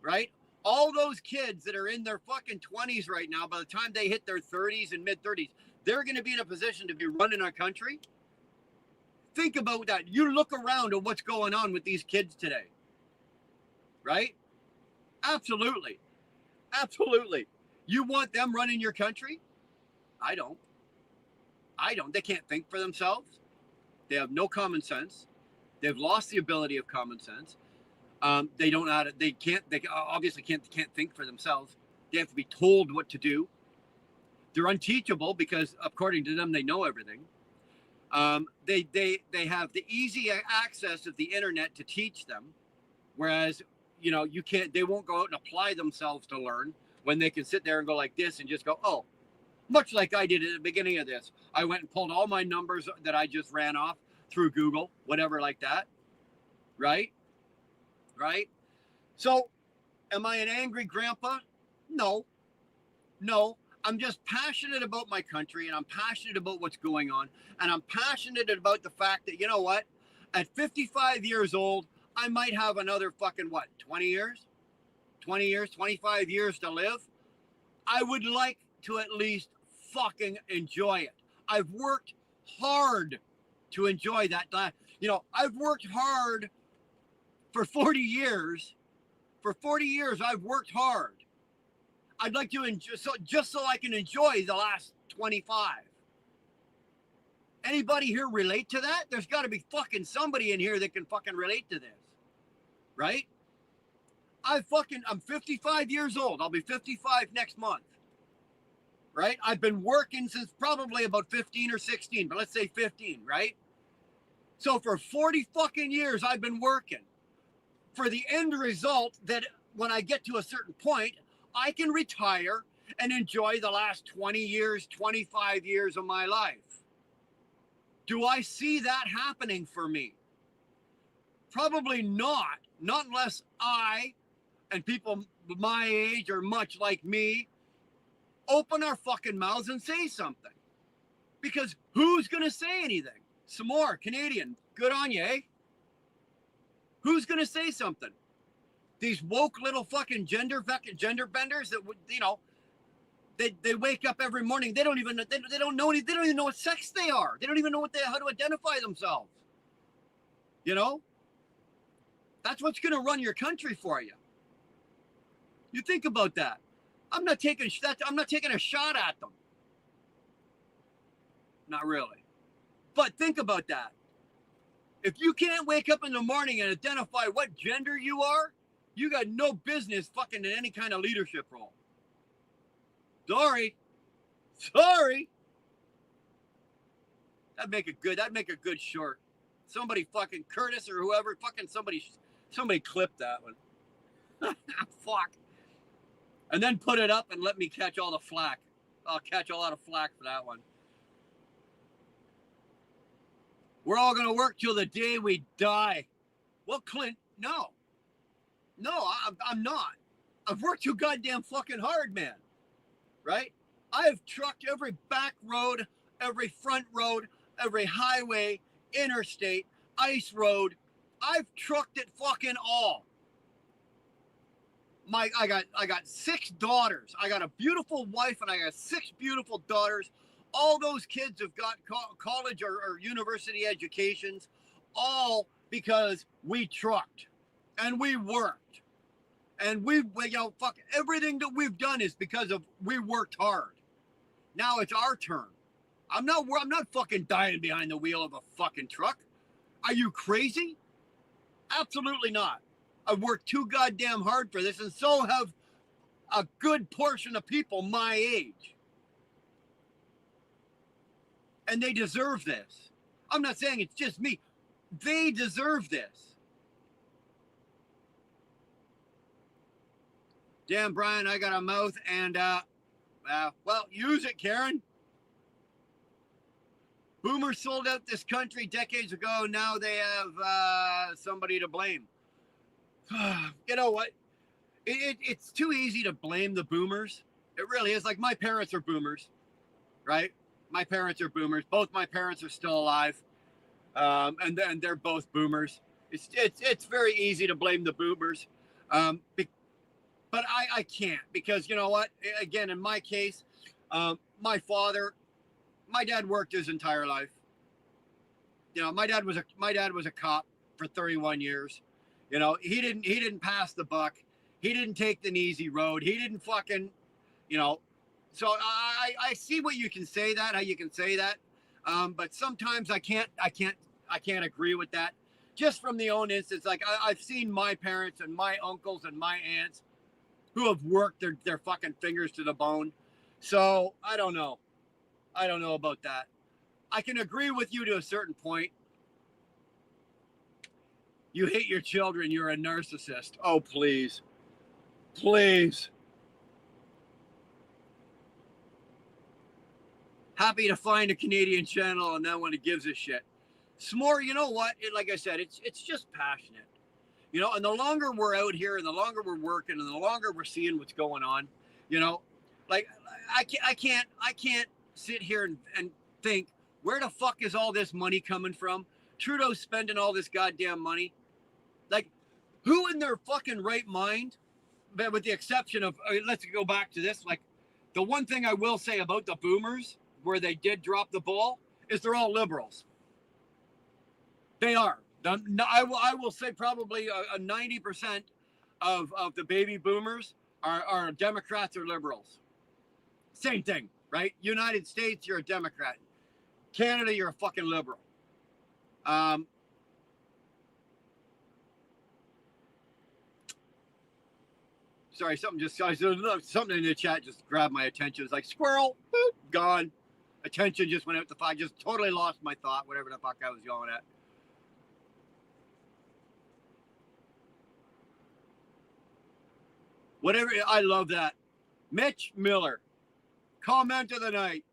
S1: right? All those kids that are in their fucking 20s right now, by the time they hit their 30s and mid 30s, they're going to be in a position to be running our country. Think about that. You look around at what's going on with these kids today, right? Absolutely. Absolutely. You want them running your country? I don't. They can't think for themselves. They have no common sense. They've lost the ability of common sense. They don't know how to, they obviously can't think for themselves. They have to be told what to do. They're unteachable because according to them, they know everything. They have the easy access of the internet to teach them. Whereas, you know, they won't go out and apply themselves to learn when they can sit there and go like this and just go, oh, much like I did at the beginning of this. I went and pulled all my numbers that I just ran off through Google, whatever like that. Right? So, am I an angry grandpa? No. I'm just passionate about my country, and I'm passionate about what's going on, and I'm passionate about the fact that, you know what? At 55 years old, I might have another fucking, 20 years, 25 years to live. I would like to at least fucking enjoy it. I've worked hard to enjoy that. You know, I've worked hard for 40 years. For 40 years, I've worked hard. I'd like to enjoy, just so I can enjoy the last 25. Anybody here relate to that? There's got to be fucking somebody in here that can fucking relate to this. Right? I'm 55 years old. I'll be 55 next month. Right? I've been working since probably about 15 or 16, but let's say 15, right? So for 40 fucking years, I've been working for the end result that when I get to a certain point, I can retire and enjoy the last 20 years, 25 years of my life. Do I see that happening for me? Probably not. Not unless I and people my age or much like me open our fucking mouths and say something. Because who's going to say anything? Some more Canadian. Good on you, eh? Who's going to say something? These woke little fucking gender benders that, you know, they wake up every morning. They don't even know what sex they are. They don't even know how to identify themselves. You know? That's what's going to run your country for you. You think about that. I'm not taking a shot at them. Not really. But think about that. If you can't wake up in the morning and identify what gender you are, you got no business fucking in any kind of leadership role. Sorry. That'd make a good short. Somebody fucking Curtis or whoever, fucking somebody clip that one. Fuck. And then put it up and let me catch all the flack. I'll catch a lot of flack for that one. We're all going to work till the day we die. Well, Clint, no. No, I'm not. I've worked too goddamn fucking hard, man. Right? I have trucked every back road, every front road, every highway, interstate, ice road. I've trucked it fucking all. I got 6 daughters. I got a beautiful wife and I got 6 beautiful daughters. All those kids have got college or university educations, all because we trucked and we worked. And fuck, everything that we've done is because of we worked hard. Now it's our turn. I'm not fucking dying behind the wheel of a fucking truck. Are you crazy? Absolutely not. I've worked too goddamn hard for this, and so have a good portion of people my age. And they deserve this. I'm not saying it's just me. They deserve this. Damn, Brian, I got a mouth, and, well, use it, Karen. Boomers sold out this country decades ago. Now they have somebody to blame. You know what? It's too easy to blame the boomers. It really is. Like, my parents are boomers, right? My parents are boomers. Both my parents are still alive, and they're both boomers. It's very easy to blame the boomers, but I can't, because you know what? Again, in my case, my dad worked his entire life. You know, my dad was a cop for 31 years. You know, he didn't pass the buck. He didn't take the easy road. He didn't fucking, you know. So I see what you can say that, how you can say that. But sometimes I can't agree with that. Just from the own instance, like I've seen my parents and my uncles and my aunts who have worked their fucking fingers to the bone. So I don't know about that. I can agree with you to a certain point. You hate your children, you're a narcissist. Oh, please. Please. Happy to find a Canadian channel and that one, it gives a shit. S'more, you know what? Like I said, it's just passionate. You know, and the longer we're out here and the longer we're working and the longer we're seeing what's going on, you know, like I can't sit here and think, where the fuck is all this money coming from? Trudeau's spending all this goddamn money. Like, who in their fucking right mind, but with the exception of, let's go back to this, like, the one thing I will say about the boomers, where they did drop the ball, is they're all liberals. They are. I will say probably a 90% of the baby boomers are Democrats or liberals. Same thing, right? United States, you're a Democrat. Canada, you're a fucking liberal. Sorry, something in the chat just grabbed my attention. It's like squirrel, boop, gone. Attention just went out the fuck. Just totally lost my thought, whatever the fuck I was going at. Whatever, I love that. Mitch Miller, comment of the night.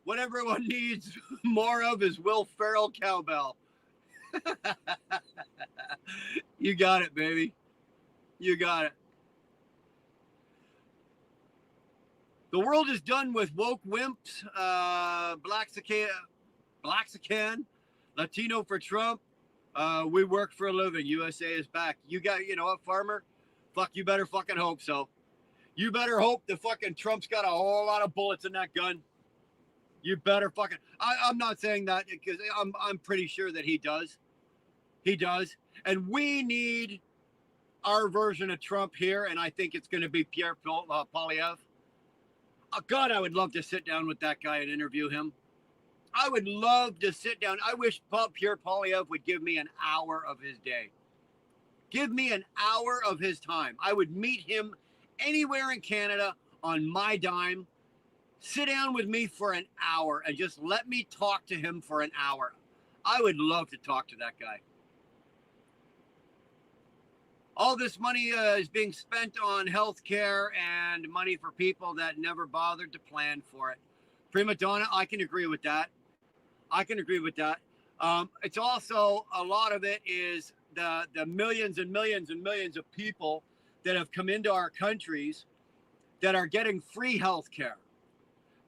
S1: What everyone needs more of is Will Ferrell cowbell. You got it, baby. You got it. The world is done with woke wimps, Blaxican, Latino for Trump. We work for a living. USA is back. You know what, farmer? Fuck, you better fucking hope so. You better hope the fucking Trump's got a whole lot of bullets in that gun. You better fucking. I'm not saying that because I'm pretty sure that he does. He does. And we need our version of Trump here, and I think it's going to be Pierre Poilievre. Oh, God, I would love to sit down with that guy and interview him. I would love to sit down. I wish Pierre Poilievre would give me an hour of his day. Give me an hour of his time. I would meet him anywhere in Canada on my dime. Sit down with me for an hour and just let me talk to him for an hour. I would love to talk to that guy. All this money is being spent on healthcare and money for people that never bothered to plan for it. Prima donna, I can agree with that. It's also, a lot of it is the millions and millions and millions of people that have come into our countries that are getting free health care.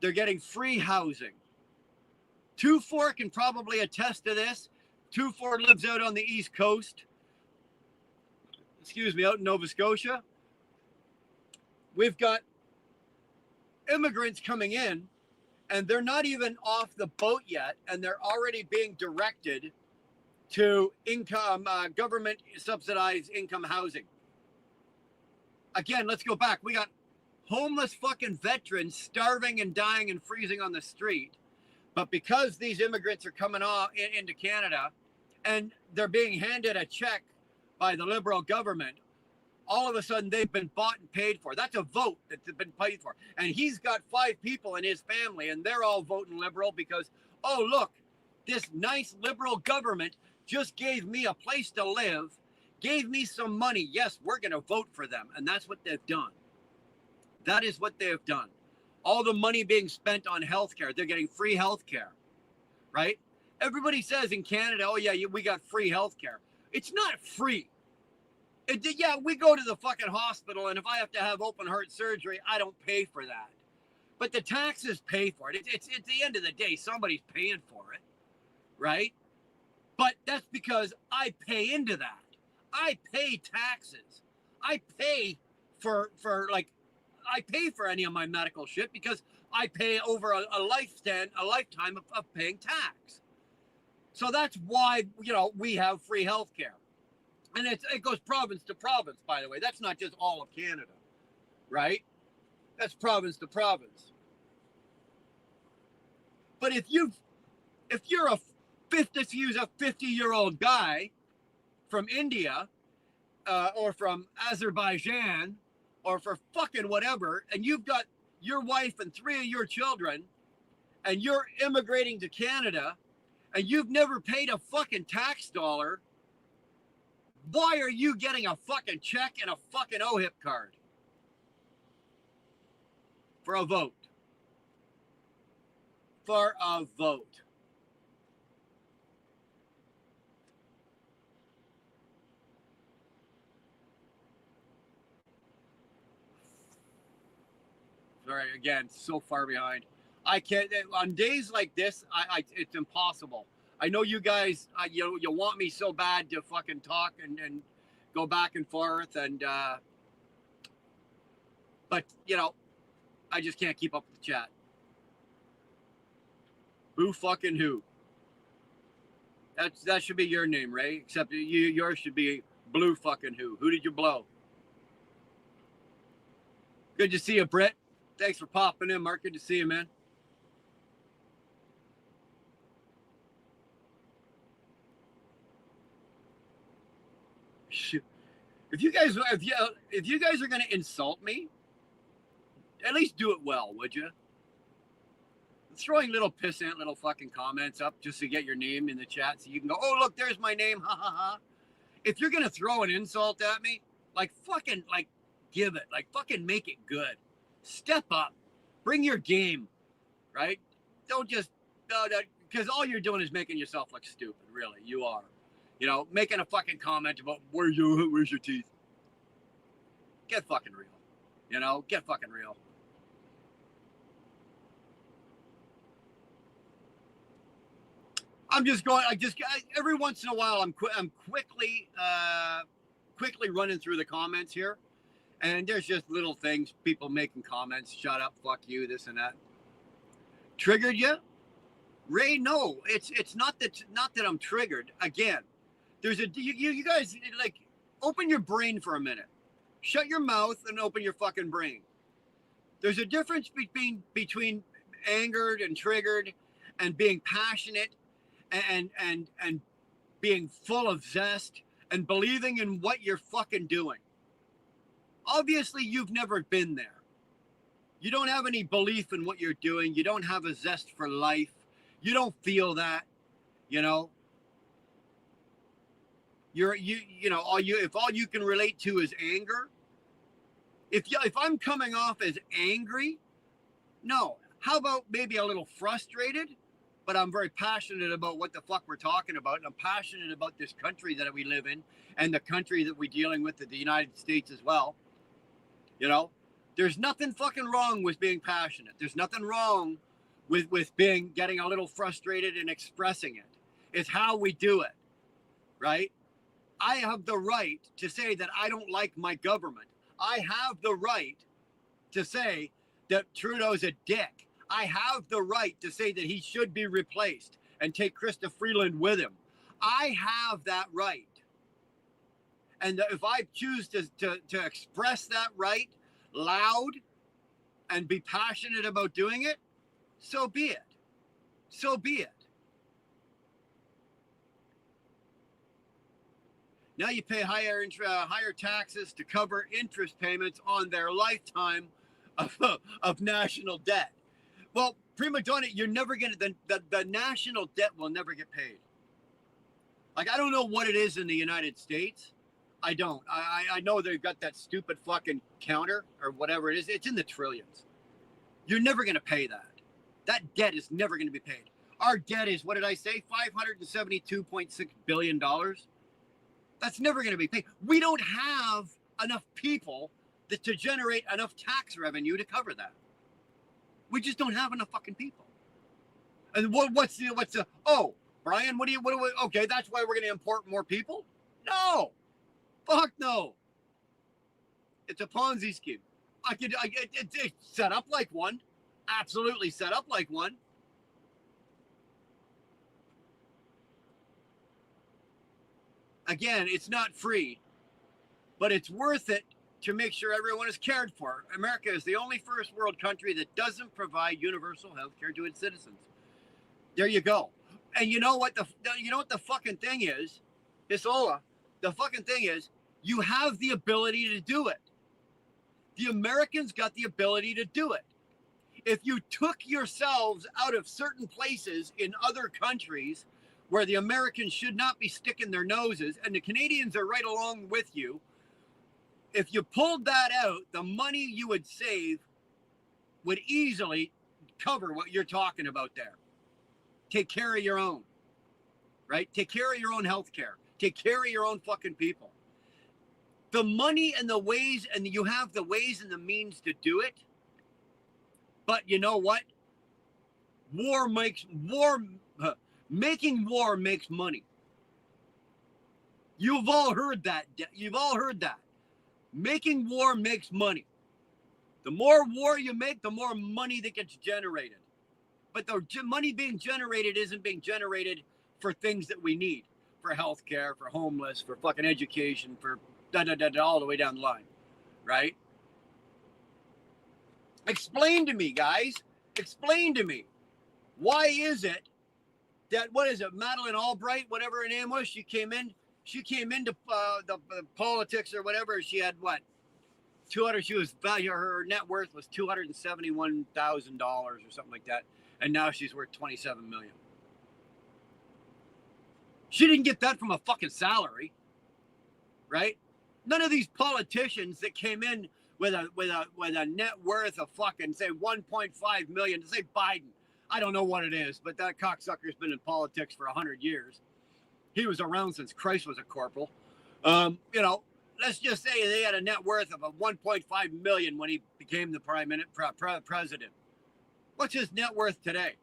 S1: They're getting free housing. 2-4 can probably attest to this. 2-4 lives out on the East Coast. Excuse me, out in Nova Scotia. We've got immigrants coming in, and they're not even off the boat yet, and they're already being directed to income, government subsidized income housing. Again, let's go back. We got homeless fucking veterans starving and dying and freezing on the street. But because these immigrants are coming into Canada and they're being handed a check by the Liberal government, all of a sudden they've been bought and paid for. That's a vote that's been paid for. And he's got 5 people in his family and they're all voting Liberal because, oh, look, this nice Liberal government just gave me a place to live, gave me some money. Yes, we're going to vote for them. And that's what they've done. That is what they have done. All the money being spent on healthcare, they're getting free healthcare, right? Everybody says in Canada, oh yeah, we got free healthcare. It's not free. Yeah, we go to the fucking hospital, and if I have to have open heart surgery, I don't pay for that. But the taxes pay for it. It's at the end of the day, somebody's paying for it, right? But that's because I pay into that. I pay taxes. I pay for I pay for any of my medical shit because I pay over a lifetime of paying tax. So that's why, we have free health care. And it goes province to province, by the way. That's not just all of Canada, right? That's province to province. But if you're a 50-year-old guy from India or from Azerbaijan or for fucking whatever, and you've got your wife and 3 of your children, and you're immigrating to Canada, and you've never paid a fucking tax dollar, why are you getting a fucking check and a fucking OHIP card for a vote? For a vote. Sorry, again, so far behind. I can't, on days like this, it's impossible. I know you guys, you want me so bad to fucking talk and go back and forth, and but I just can't keep up with the chat. Boo fucking who? That should be your name, Ray. Except yours should be Blue fucking who. Who did you blow? Good to see you, Britt. Thanks for popping in, Mark. Good to see you, man. If you guys are gonna insult me, at least do it well, would you? Throwing little pissant little fucking comments up just to get your name in the chat so you can go, oh look, there's my name, ha ha ha. If you're gonna throw an insult at me, give it, fucking make it good. Step up, bring your game, right? Don't just because all you're doing is making yourself look stupid. Really, you are. Making a fucking comment about where's your teeth. Get fucking real. Get fucking real. I'm just going. Every once in a while, I'm quickly running through the comments here, and there's just little things, people making comments. Shut up, fuck you, this and that. Triggered you, Ray? No, it's not that I'm triggered. Again, there's you guys open your brain for a minute. Shut your mouth and open your fucking brain. There's a difference between angered and triggered and being passionate and being full of zest and believing in what you're fucking doing. Obviously, you've never been there. You don't have any belief in what you're doing. You don't have a zest for life. You don't feel that, If all you can relate to is anger. If I'm coming off as angry, no. How about maybe a little frustrated? But I'm very passionate about what the fuck we're talking about. And I'm passionate about this country that we live in and the country that we're dealing with, the United States as well. There's nothing fucking wrong with being passionate. There's nothing wrong with getting a little frustrated and expressing it. It's how we do it, right? I have the right to say that I don't like my government. I have the right to say that Trudeau's a dick. I have the right to say that he should be replaced and take Krista Freeland with him. I have that right. And if I choose to express that right loud and be passionate about doing it, so be it. So be it. Now you pay higher taxes to cover interest payments on their lifetime of national debt. Well, prima donna, you're never going to, the national debt will never get paid. Like, I don't know what it is in the United States. I don't. I know they've got that stupid fucking counter or whatever it is. It's in the trillions. You're never going to pay that. That debt is never going to be paid. Our debt is, what did I say? $572.6 billion. That's never going to be paid. We don't have enough people to generate enough tax revenue to cover that. We just don't have enough fucking people. And what's the, oh, Brian, okay, that's why we're going to import more people? No. Fuck no. It's a Ponzi scheme. It's set up like one. Absolutely set up like one. Again, it's not free, but it's worth it to make sure everyone is cared for. America is the only first world country that doesn't provide universal health care to its citizens. There you go. And you know what the fucking thing is, Isola, the fucking thing is, you have the ability to do it. The Americans got the ability to do it. If you took yourselves out of certain places in other countries where the Americans should not be sticking their noses, and the Canadians are right along with you, if you pulled that out, the money you would save would easily cover what you're talking about there. Take care of your own, right? Take care of your own health care. Take care of your own fucking people. The money and the ways, and you have the ways and the means to do it. But you know what? Making war makes money. You've all heard that. Making war makes money. The more war you make, the more money that gets generated. But the money being generated isn't being generated for things that we need. For healthcare, for homeless, for fucking education, for all the way down the line. Right? Explain to me, guys. Explain to me. Why is it that, what is it, Madeleine Albright, whatever her name was, she came into the politics or whatever. She had what? Her net worth was $271,000 or something like that. And now she's worth $27 million. She didn't get that from a fucking salary, right? None of these politicians that came in with a net worth of fucking, say, 1.5 million, to say Biden. I don't know what it is, but that cocksucker's been in politics for 100 years. He was around since Christ was a corporal. Let's just say they had a net worth of 1.5 million when he became the president. What's his net worth today?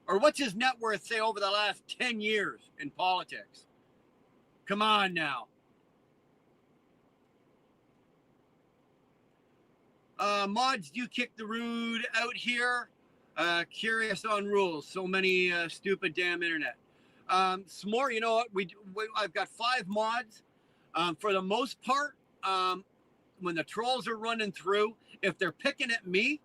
S1: Or what's his net worth, say, over the last 10 years in politics? Come on now. Mods, do you kick the rude out here? Curious on rules. So many stupid damn internet. S'more, you know what? I've got 5 mods. For the most part, when the trolls are running through, if they're picking at me,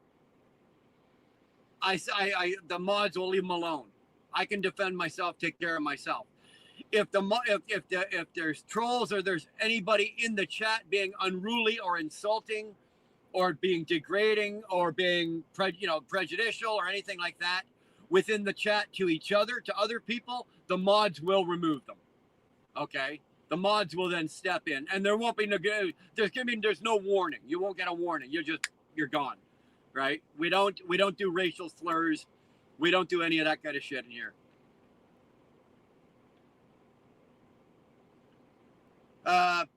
S1: the mods will leave them alone. I can defend myself, take care of myself. If there's trolls or there's anybody in the chat being unruly or insulting or being degrading or being prejudicial or anything like that within the chat to each other, to other people, the mods will remove them. Okay? The mods will then step in, and there won't be there's no warning. You won't get a warning. You're gone. Right? We don't do racial slurs. We don't do any of that kind of shit in here.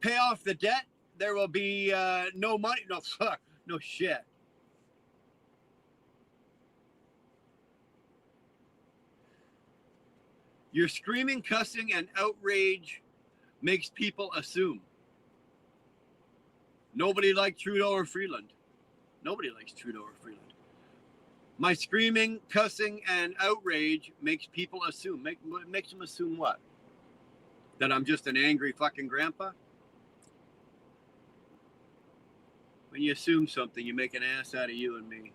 S1: Pay off the debt. There will be no money. No, No shit. Your screaming, cussing, and outrage makes people assume. Nobody liked Trudeau or Freeland. Nobody likes Trudeau or Freeland. My screaming, cussing, and outrage makes people assume. Makes them assume what? That I'm just an angry fucking grandpa? When you assume something, you make an ass out of you and me.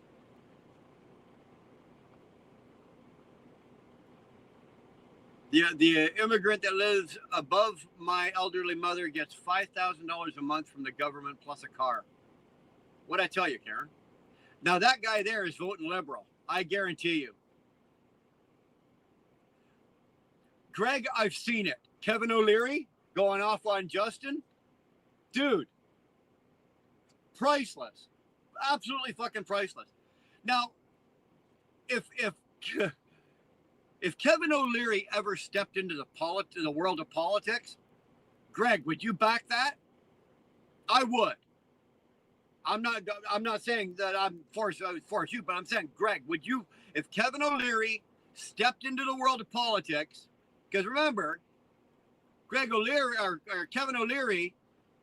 S1: The immigrant that lives above my elderly mother gets $5,000 a month from the government plus a car. What'd I tell you, Karen? Now that guy there is voting Liberal. I guarantee you. Greg, I've seen it. Kevin O'Leary going off on Justin. Dude, priceless. Absolutely fucking priceless. Now, if Kevin O'Leary ever stepped into the world of politics, Greg, would you back that? I would. I'm not saying that I'm forced you, but I'm saying, Greg, would you, if Kevin O'Leary stepped into the world of politics, because remember, Greg O'Leary or Kevin O'Leary,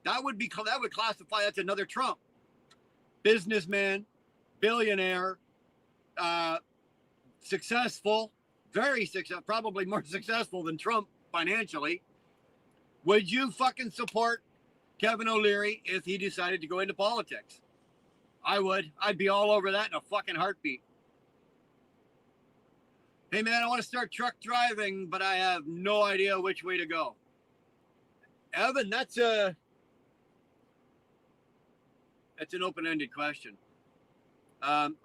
S1: that would classify that's another Trump. Businessman, billionaire, successful, very successful, probably more successful than Trump financially. Would you fucking support Kevin O'Leary if he decided to go into politics? I would. I'd be all over that in a fucking heartbeat. Hey man, I want to start truck driving, but I have no idea which way to go. Evan, that's an open-ended question.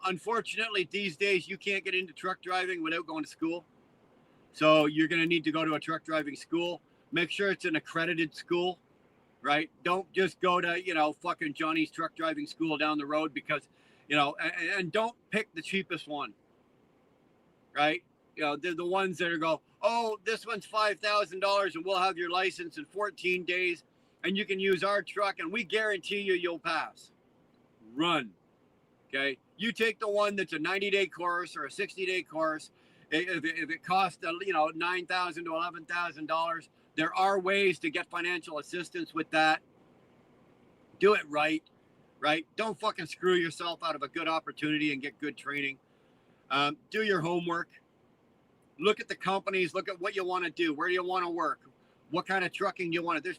S1: Unfortunately, these days you can't get into truck driving without going to school. So you're going to need to go to a truck driving school. Make sure it's an accredited school, right? Don't just go to, fucking Johnny's truck driving school down the road because, and don't pick the cheapest one, right? They're the ones that are go, oh, this one's $5,000 and we'll have your license in 14 days and you can use our truck and we guarantee you'll pass. Run. Okay. You take the one that's a 90-day course or a 60-day course. If it costs, $9,000 to $11,000, there are ways to get financial assistance with that. Do it right? Don't fucking screw yourself out of a good opportunity and get good training. Do your homework. Look at the companies. Look at what you want to do. Where do you want to work? What kind of trucking you want to?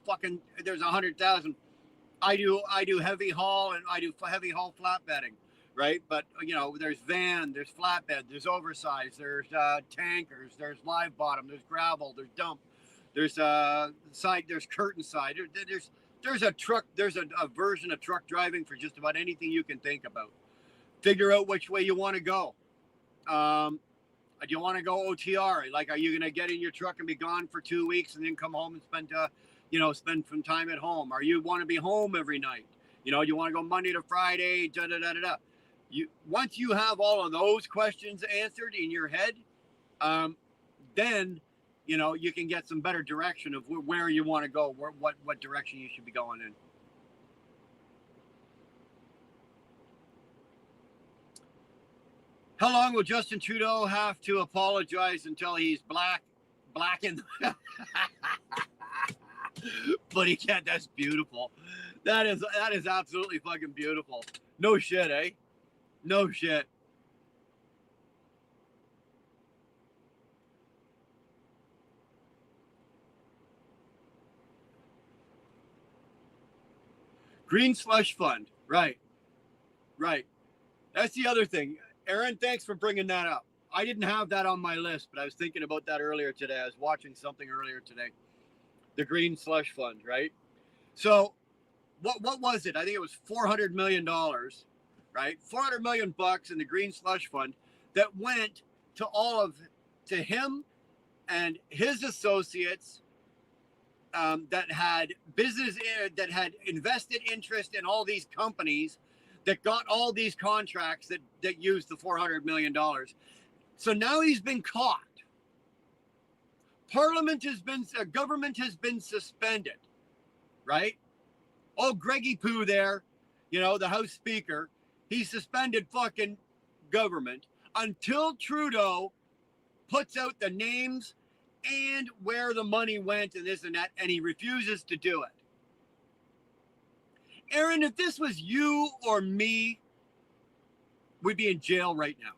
S1: There's 100,000. I do heavy haul and I do heavy haul flatbedding, right? But there's van, there's flatbed, there's oversized, there's tankers, there's live bottom, there's gravel, there's dump, there's side, there's curtain side. There's a truck. There's a version of truck driving for just about anything you can think about. Figure out which way you want to go. Do you want to go OTR? Like, are you going to get in your truck and be gone for 2 weeks and then come home and spend some time at home? Or you want to be home every night? You want to go Monday to Friday, once you have all of those questions answered in your head, then, you can get some better direction of where you want to go, what direction you should be going in. How long will Justin Trudeau have to apologize until he's blackened? But he can't. That's beautiful. That is absolutely fucking beautiful. No shit, eh? No shit. Green slush fund. Right. That's the other thing. Aaron, thanks for bringing that up. I didn't have that on my list, but I was thinking about that earlier today. I was watching something earlier today. The green slush fund, right? So what was it? I think it was $400 million, right? $400 million in the green slush fund that went to him and his associates that had invested interest in all these companies that got all these contracts that used the $400 million. So now he's been caught. Government has been suspended, right? Oh, Greggy Poo there, the House Speaker, he suspended fucking government until Trudeau puts out the names and where the money went and this and that, and he refuses to do it. Aaron, if this was you or me, we'd be in jail right now.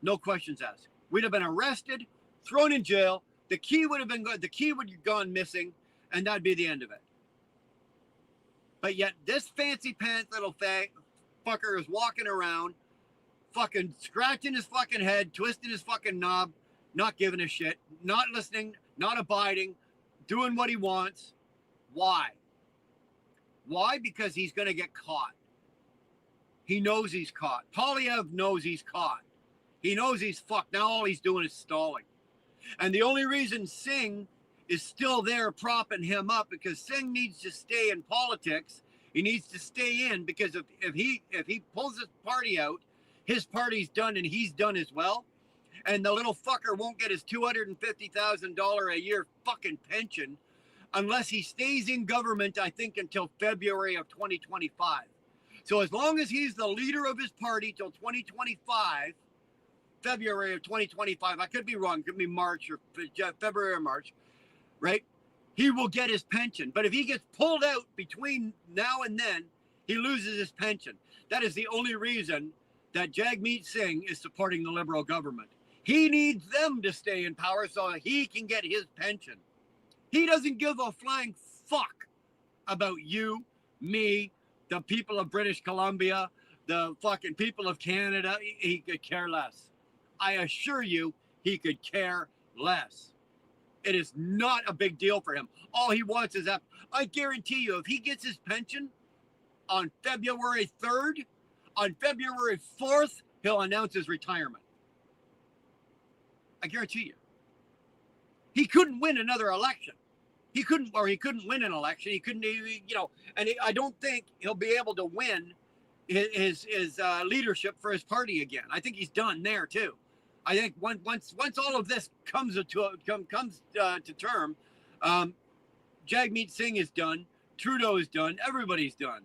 S1: No questions asked. We'd have been arrested, thrown in jail. The key would have gone missing, and that'd be the end of it. But yet this fancy pants little fucker is walking around, fucking scratching his fucking head, twisting his fucking knob, not giving a shit, not listening, not abiding, doing what he wants. Why? Why? Because he's going to get caught. He knows he's caught. Polyev knows he's caught. He knows he's fucked. Now all he's doing is stalling. And the only reason Singh is still there propping him up, because Singh needs to stay in politics. He needs to stay in, because if he pulls his party out, his party's done and he's done as well. And the little fucker won't get his $250,000 a year fucking pension unless he stays in government, I think, until February of 2025. So as long as he's the leader of his party till 2025, February of 2025, I could be wrong, it could be March or February or March, right? He will get his pension. But if he gets pulled out between now and then, he loses his pension. That is the only reason that Jagmeet Singh is supporting the Liberal government. He needs them to stay in power so that he can get his pension. He doesn't give a flying fuck about you, me, the people of British Columbia, the fucking people of Canada. He could care less. I assure you, he could care less. It is not a big deal for him. All he wants is that. I guarantee you, if he gets his pension on February 3rd, on February 4th, he'll announce his retirement. I guarantee you. He couldn't win another election. He couldn't win an election. He couldn't, and I don't think he'll be able to win his leadership for his party again. I think he's done there too. I think once all of this comes to term, Jagmeet Singh is done. Trudeau is done. Everybody's done.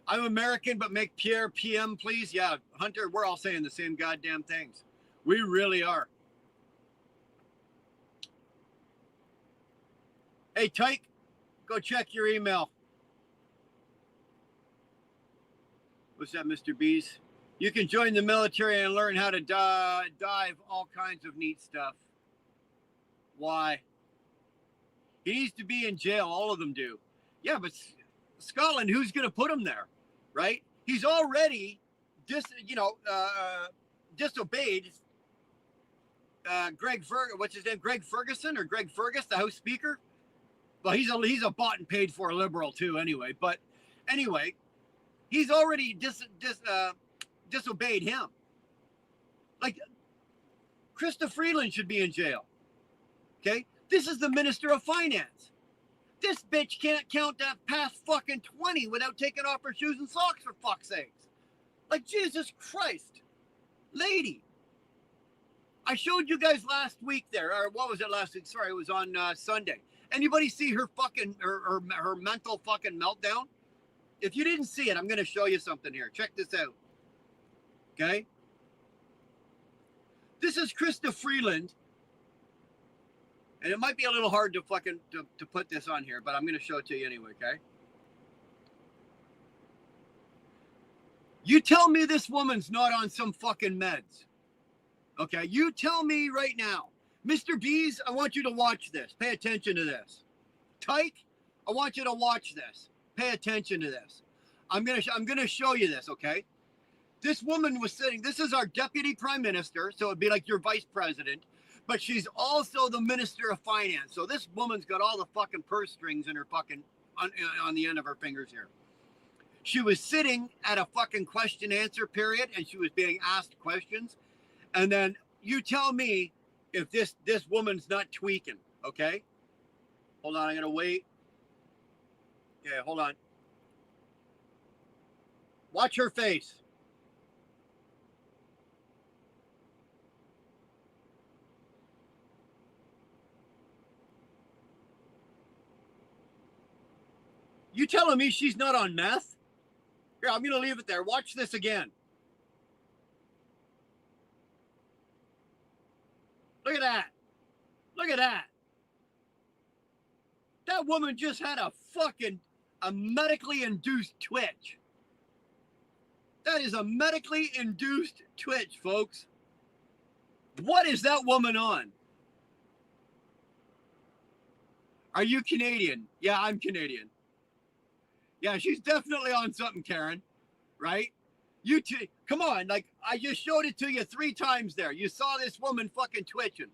S1: I'm American, but make Pierre PM, please. Yeah, Hunter, we're all saying the same goddamn things. We really are. Hey, Tyke, go check your email. What's that, Mr. Bees? You can join the military and learn how to dive all kinds of neat stuff. Why? He needs to be in jail. All of them do. Yeah, but Scotland, who's going to put him there, right? He's already disobeyed Greg Ferguson or Greg Fergus, the House Speaker. Well, he's a bought and paid for liberal too, anyway. But anyway, he's already disobeyed him. Like, Krista Freeland should be in jail. Okay, this is the Minister of Finance. This bitch can't count that past fucking 20 without taking off her shoes and socks, for fuck's sakes. Like, Jesus Christ, lady. I showed you guys last week there, or what was it last week? Sorry, it was on Sunday. Anybody see her fucking, her mental fucking meltdown? If you didn't see it, I'm going to show you something here. Check this out. Okay? This is Krista Freeland. And it might be a little hard to fucking to put this on here, but I'm going to show it to you anyway, okay? You tell me this woman's not on some fucking meds. Okay? You tell me right now. Mr. Bees, I want you to watch this. Pay attention to this. Tyke, I want you to watch this. Pay attention to this. I'm gonna show you this, okay? This woman was sitting. This is our deputy prime minister, so it'd be like your vice president, but she's also the minister of finance. So this woman's got all the fucking purse strings in her fucking on the end of her fingers here. She was sitting at a fucking question answer period, and she was being asked questions, and then you tell me if this woman's not tweaking, okay? Hold on, I'm gonna wait. Okay, hold on. Watch her face. You telling me she's not on meth? Here, I'm going to leave it there. Watch this again. Look at that. Look at that. That woman just had a medically induced twitch. That is a medically induced twitch, folks. What is that woman on? Are you Canadian? Yeah, I'm Canadian. Yeah, she's definitely on something, Karen. Right? Come on, like I just showed it to you 3 times there. You saw this woman fucking twitching.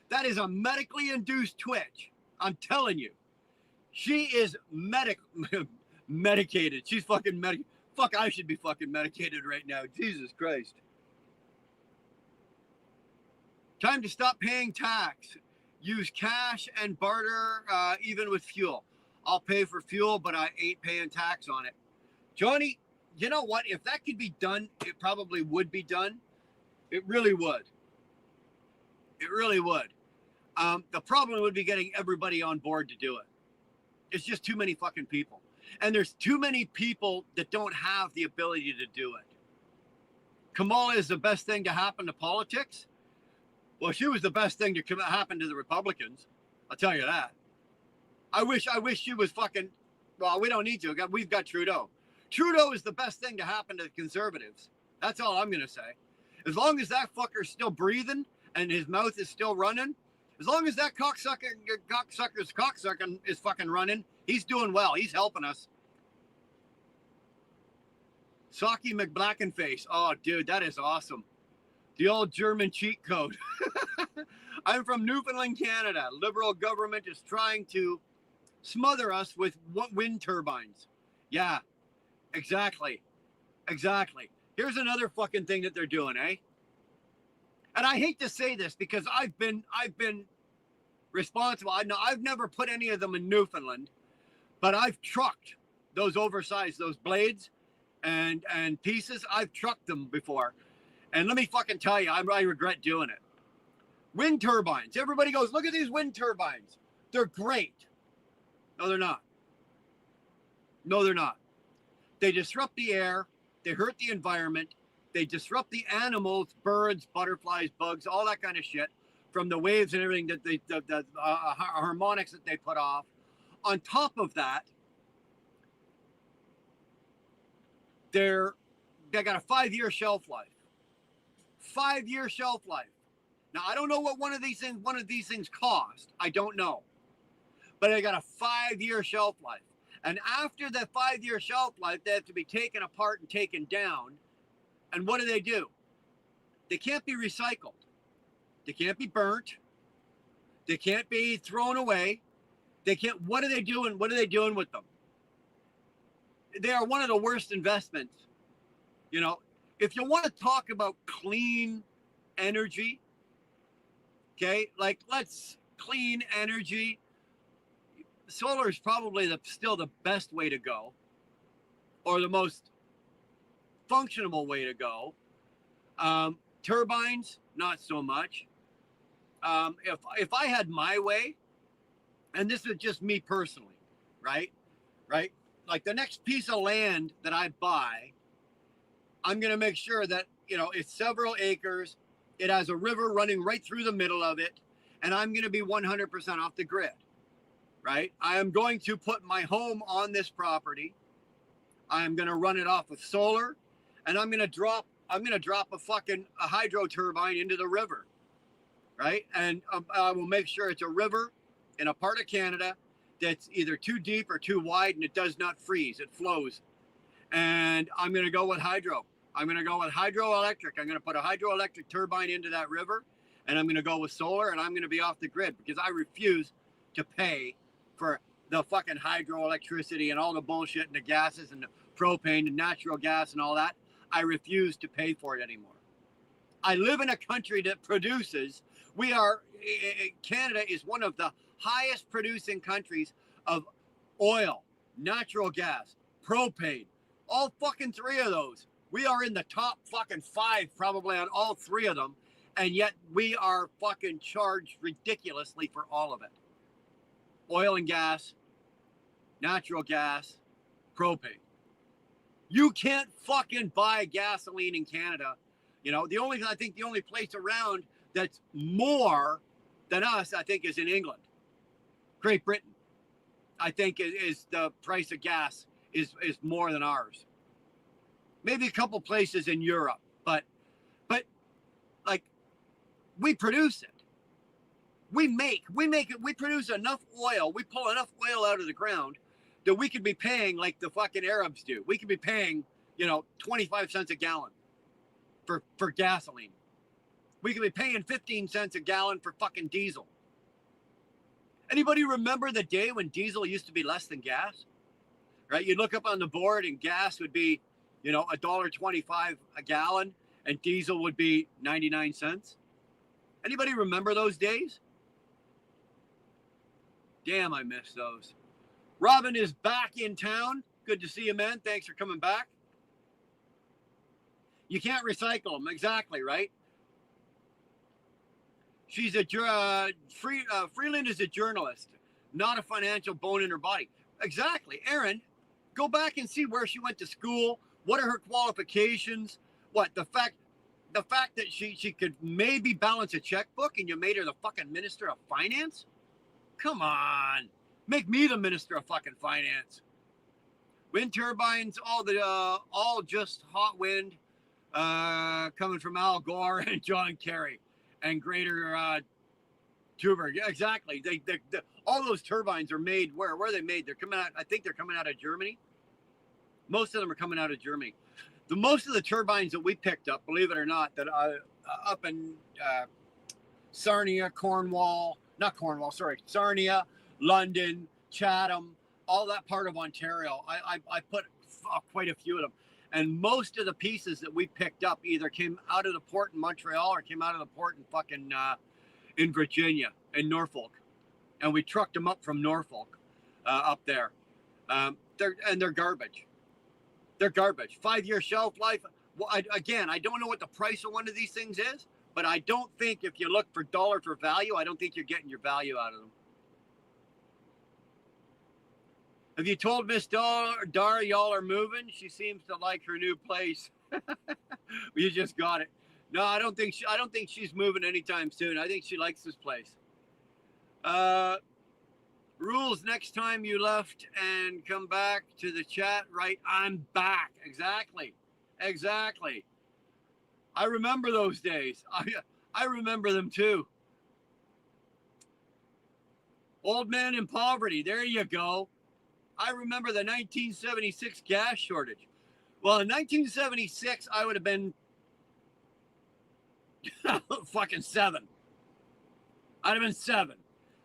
S1: That is a medically induced twitch. I'm telling you. She is medicated. She's fucking medicated. Fuck, I should be fucking medicated right now. Jesus Christ. Time to stop paying tax. Use cash and barter, even with fuel. I'll pay for fuel, but I ain't paying tax on it. Johnny, you know what? If that could be done, it probably would be done. It really would. It really would. The problem would be getting everybody on board to do it. It's just too many fucking people. And there's too many people that don't have the ability to do it. Kamala is the best thing to happen to politics. Well, she was the best thing to happen to the Republicans. I'll tell you that. I wish she was fucking, well, we don't need to. We've got Trudeau. Trudeau is the best thing to happen to the Conservatives. That's all I'm going to say. As long as that fucker's still breathing and his mouth is still running, as long as that cocksucker's cocksucking is fucking running, he's doing well. He's helping us. Saki McBlackenface. Oh, dude, that is awesome. The old German cheat code. I'm from Newfoundland, Canada. Liberal government is trying to smother us with wind turbines. Yeah, exactly. Exactly. Here's another fucking thing that they're doing, eh? And I hate to say this because I've been responsible. I've never put any of them in Newfoundland, but I've trucked those blades and pieces. I've trucked them before. And let me fucking tell you, I regret doing it. Wind turbines. Everybody goes, look at these wind turbines. They're great. No, they're not. No, they're not. They disrupt the air. They hurt the environment. They disrupt the animals, birds, butterflies, bugs, all that kind of shit from the waves and everything that the harmonics that they put off. On top of that, they got a 5-year shelf life. 5-year shelf life. Now, I don't know what one of these things cost. I don't know. But they got a 5-year shelf life. And after that 5-year shelf life, they have to be taken apart and taken down. And what do? They can't be recycled. They can't be burnt. They can't be thrown away. They can't. What are they doing? What are they doing with them? They are one of the worst investments. You know, if you want to talk about clean energy, okay, like let's clean energy. Solar is probably still the best way to go, or the most functional way to go. Turbines, not so much. If I had my way, and this is just me personally, right? Like the next piece of land that I buy, I'm going to make sure that, you know, it's several acres. It has a river running right through the middle of it. And I'm going to be 100% off the grid, right? I am going to put my home on this property. I am going to run it off of solar, and I'm going to drop a hydro turbine into the river, right? And I will make sure it's a river in a part of Canada that's either too deep or too wide, and it does not freeze. It flows. And I'm going to go with hydro. I'm going to go with hydroelectric. I'm going to put a hydroelectric turbine into that river, and I'm going to go with solar, and I'm going to be off the grid because I refuse to pay for the fucking hydroelectricity and all the bullshit and the gases and the propane and natural gas and all that. I refuse to pay for it anymore. I live in a country that produces. Canada is one of the highest producing countries of oil, natural gas, propane, all fucking 3 of those. We are in the top fucking 5 probably on all 3 of them. And yet we are fucking charged ridiculously for all of it. Oil and gas, natural gas, propane. You can't fucking buy gasoline in Canada. You know, I think the only place around that's more than us, I think, is in England. Great Britain, I think, is the price of gas is more than ours. Maybe a couple places in Europe, but like, we produce it. We make it. We produce enough oil. We pull enough oil out of the ground that we could be paying like the fucking Arabs do. We could be paying, 25 cents a gallon for gasoline. We could be paying 15 cents a gallon for fucking diesel. Anybody remember the day when diesel used to be less than gas? Right? You'd look up on the board and gas would be, $1.25 a gallon and diesel would be 99 cents. Anybody remember those days? Damn, I miss those. Robin is back in town. Good to see you, man. Thanks for coming back. You can't recycle them. Exactly, right? She's Freeland is a journalist, not a financial bone in her body. Exactly. Aaron, go back and see where she went to school. What are her qualifications? What, the fact that she could maybe balance a checkbook and you made her the fucking Minister of Finance? Come on. Make me the Minister of fucking Finance. Wind turbines, all just hot wind coming from Al Gore and John Kerry and Greater Tuber. Yeah, exactly. They all those turbines are made where are they made? They're coming out. I think they're coming out of Germany. Most of them are coming out of Germany. Most of the turbines that we picked up, believe it or not, that up in Sarnia, Sarnia, London, Chatham, all that part of Ontario. I put quite a few of them. And most of the pieces that we picked up either came out of the port in Montreal or came out of the port in fucking in Virginia, in Norfolk. And we trucked them up from Norfolk up there. They're garbage. They're garbage. 5-year shelf life. Well, I don't know what the price of one of these things is, but I don't think if you look for dollar for value, I don't think you're getting your value out of them. Have you told Miss Dara y'all are moving? She seems to like her new place. You just got it. No, I don't think she's moving anytime soon. I think she likes this place. Rules next time you left and come back to the chat, right? I'm back. Exactly. I remember those days. I remember them too. Old man in poverty. There you go. I remember the 1976 gas shortage. Well, in 1976, I would have been fucking 7. I'd have been 7.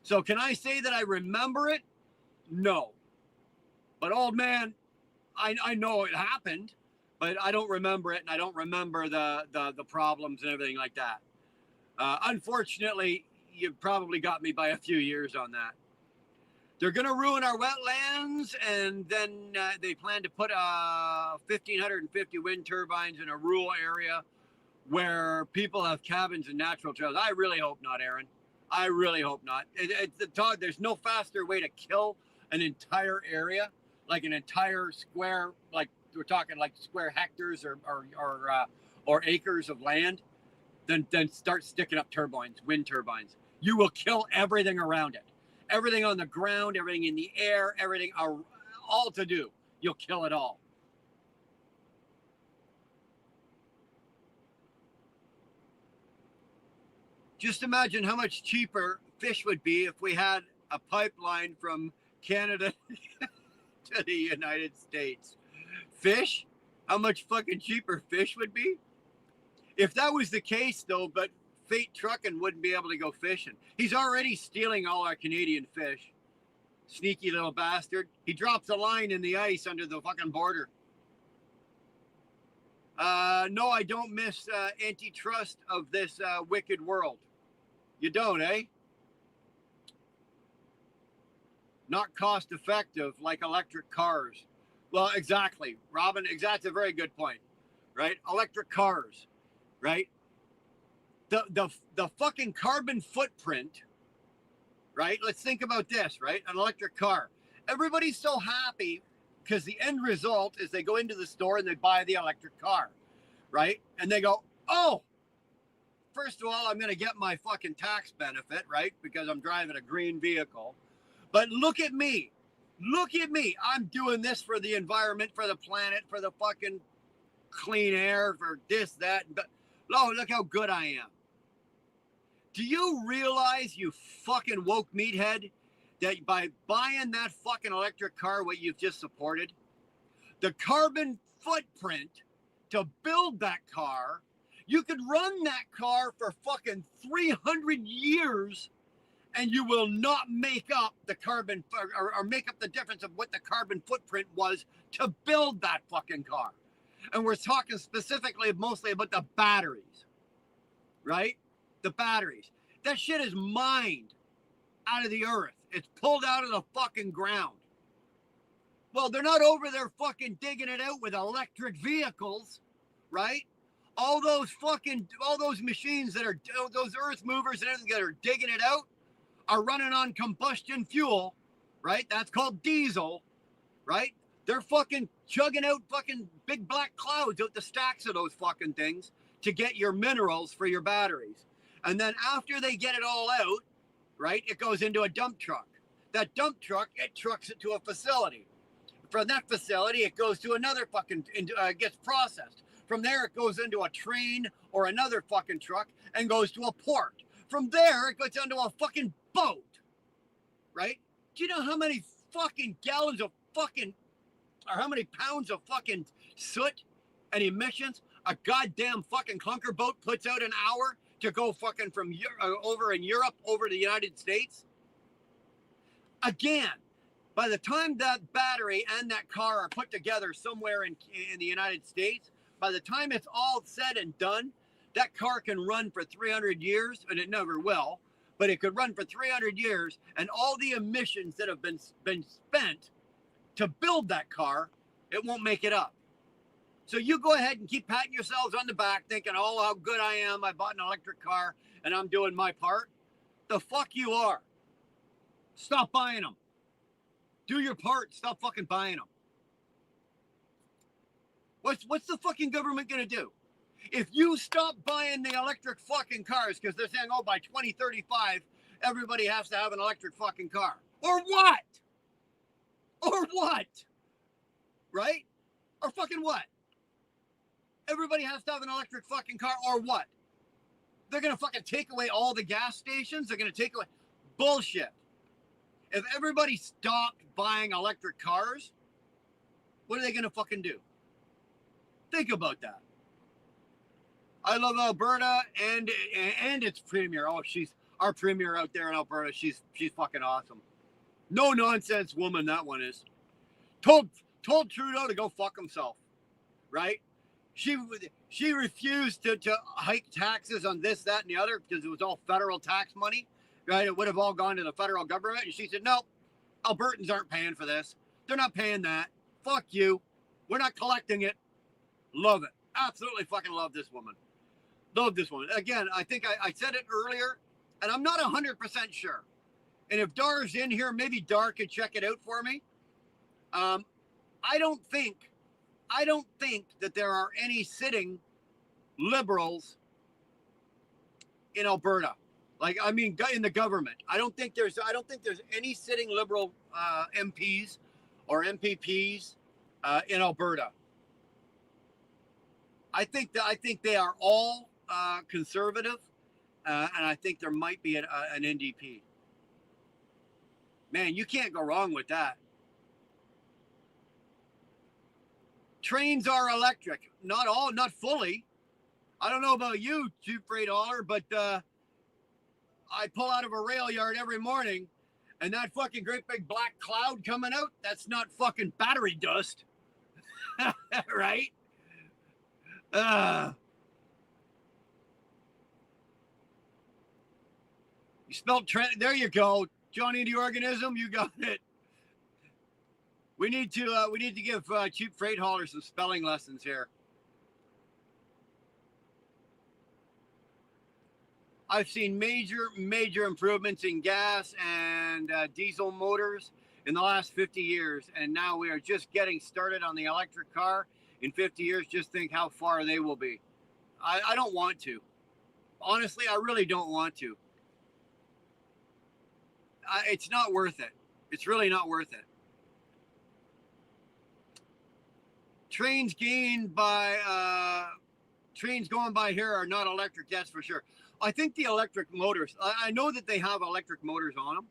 S1: So can I say that I remember it? No. But old man, I know it happened, but I don't remember it, and I don't remember the problems and everything like that. Unfortunately, you probably got me by a few years on that. They're going to ruin our wetlands, and then they plan to put 1,550 wind turbines in a rural area where people have cabins and natural trails. I really hope not, Aaron. I really hope not. There's no faster way to kill an entire area, like an entire square, like we're talking like square hectares or acres of land, than start sticking up turbines, wind turbines. You will kill everything around it. Everything on the ground, everything in the air, everything all to do. You'll kill it all. Just imagine how much cheaper fish would be if we had a pipeline from Canada to the United States. Fish? How much fucking cheaper fish would be? If that was the case, though, but Fate Trucking wouldn't be able to go fishing. He's already stealing all our Canadian fish. Sneaky little bastard. He drops a line in the ice under the fucking border. No, I don't miss antitrust of this wicked world. You don't, eh? Not cost effective like electric cars. Well, exactly, Robin. That's a very good point, right? Electric cars, right? The fucking carbon footprint, right? Let's think about this, right? An electric car. Everybody's so happy because the end result is they go into the store and they buy the electric car, right? And they go, oh, first of all, I'm going to get my fucking tax benefit, right? Because I'm driving a green vehicle. But look at me. Look at me. I'm doing this for the environment, for the planet, for the fucking clean air, for this, that. But oh, look how good I am. Do you realize, you fucking woke meathead, that by buying that fucking electric car, what you've just supported, the carbon footprint to build that car, you could run that car for fucking 300 years and you will not make up the carbon or make up the difference of what the carbon footprint was to build that fucking car. And we're talking specifically mostly about the batteries, right? The batteries. That shit is mined out of the earth. It's pulled out of the fucking ground. Well, they're not over there fucking digging it out with electric vehicles, right? All those machines that are, those earth movers and everything that are digging it out are running on combustion fuel, right? That's called diesel, right? They're fucking chugging out fucking big black clouds out the stacks of those fucking things to get your minerals for your batteries. And then after they get it all out, right, it goes into a dump truck. That dump truck, it trucks it to a facility. From that facility, it goes to another fucking, gets processed. From there, it goes into a train or another fucking truck and goes to a port. From there, it goes onto a fucking boat, right? Do you know how many fucking gallons of fucking, or how many pounds of fucking soot and emissions a goddamn fucking clunker boat puts out an hour to go fucking from over in Europe over to the United States? Again, by the time that battery and that car are put together somewhere in the United States, by the time it's all said and done, that car can run for 300 years, and it never will, but it could run for 300 years, and all the emissions that have been spent to build that car, it won't make it up. So you go ahead and keep patting yourselves on the back thinking, oh, how good I am. I bought an electric car and I'm doing my part. The fuck you are. Stop buying them. Do your part. Stop fucking buying them. What's the fucking government going to do? If you stop buying the electric fucking cars because they're saying, oh, by 2035, everybody has to have an electric fucking car. Or what? Or what? Right? Or fucking what? Everybody has to have an electric fucking car or what? They're going to fucking take away all the gas stations? They're going to take away... Bullshit. If everybody stopped buying electric cars, what are they going to fucking do? Think about that. I love Alberta and its premier. Oh, she's our premier out there in Alberta. She's fucking awesome. No nonsense woman, that one is. Told Trudeau to go fuck himself, right? She refused to hike taxes on this, that, and the other because it was all federal tax money, right? It would have all gone to the federal government. And she said, no, Albertans aren't paying for this. They're not paying that. Fuck you. We're not collecting it. Love it. Absolutely fucking love this woman. Love this woman. Again, I think I said it earlier, and I'm not 100% sure. And if Dar's in here, maybe Dar could check it out for me. I don't think that there are any sitting liberals in Alberta. Like, I mean, in the government. I don't think there's any sitting liberal MPs or MPPs in Alberta. I think they are all conservative, and I think there might be an NDP. Man, you can't go wrong with that. Trains are electric. Not all, not fully. I don't know about you, Chief Freight Hauler, but I pull out of a rail yard every morning, and that fucking great big black cloud coming out, that's not fucking battery dust. Right? You spelled train. There you go. Johnny the Organism, you got it. We need to give Cheap Freight Hauler some spelling lessons here. I've seen major improvements in gas and diesel motors in the last 50 years, and now we are just getting started on the electric car. In 50 years, just think how far they will be. I don't want to. Honestly, I really don't want to. It's not worth it. It's really not worth it. Trains going by here are not electric, that's for sure. I think the electric motors, I know that they have electric motors on them,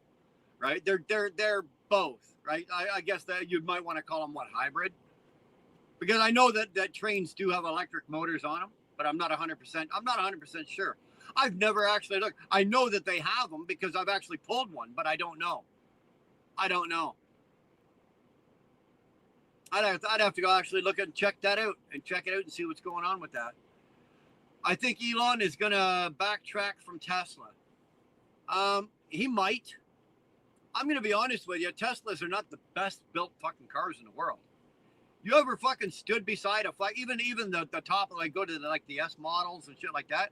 S1: right? They're both, right? I guess that you might want to call them hybrid, because I know that trains do have electric motors on them, but I'm not 100%. I'm not 100% sure. I've never actually looked. I know that they have them because I've actually pulled one, but I don't know. I'd have to go actually look and check that out and see what's going on with that. I think Elon is going to backtrack from Tesla. He might. I'm going to be honest with you. Teslas are not the best built fucking cars in the world. You ever fucking stood beside even the top, like go to the S models and shit like that?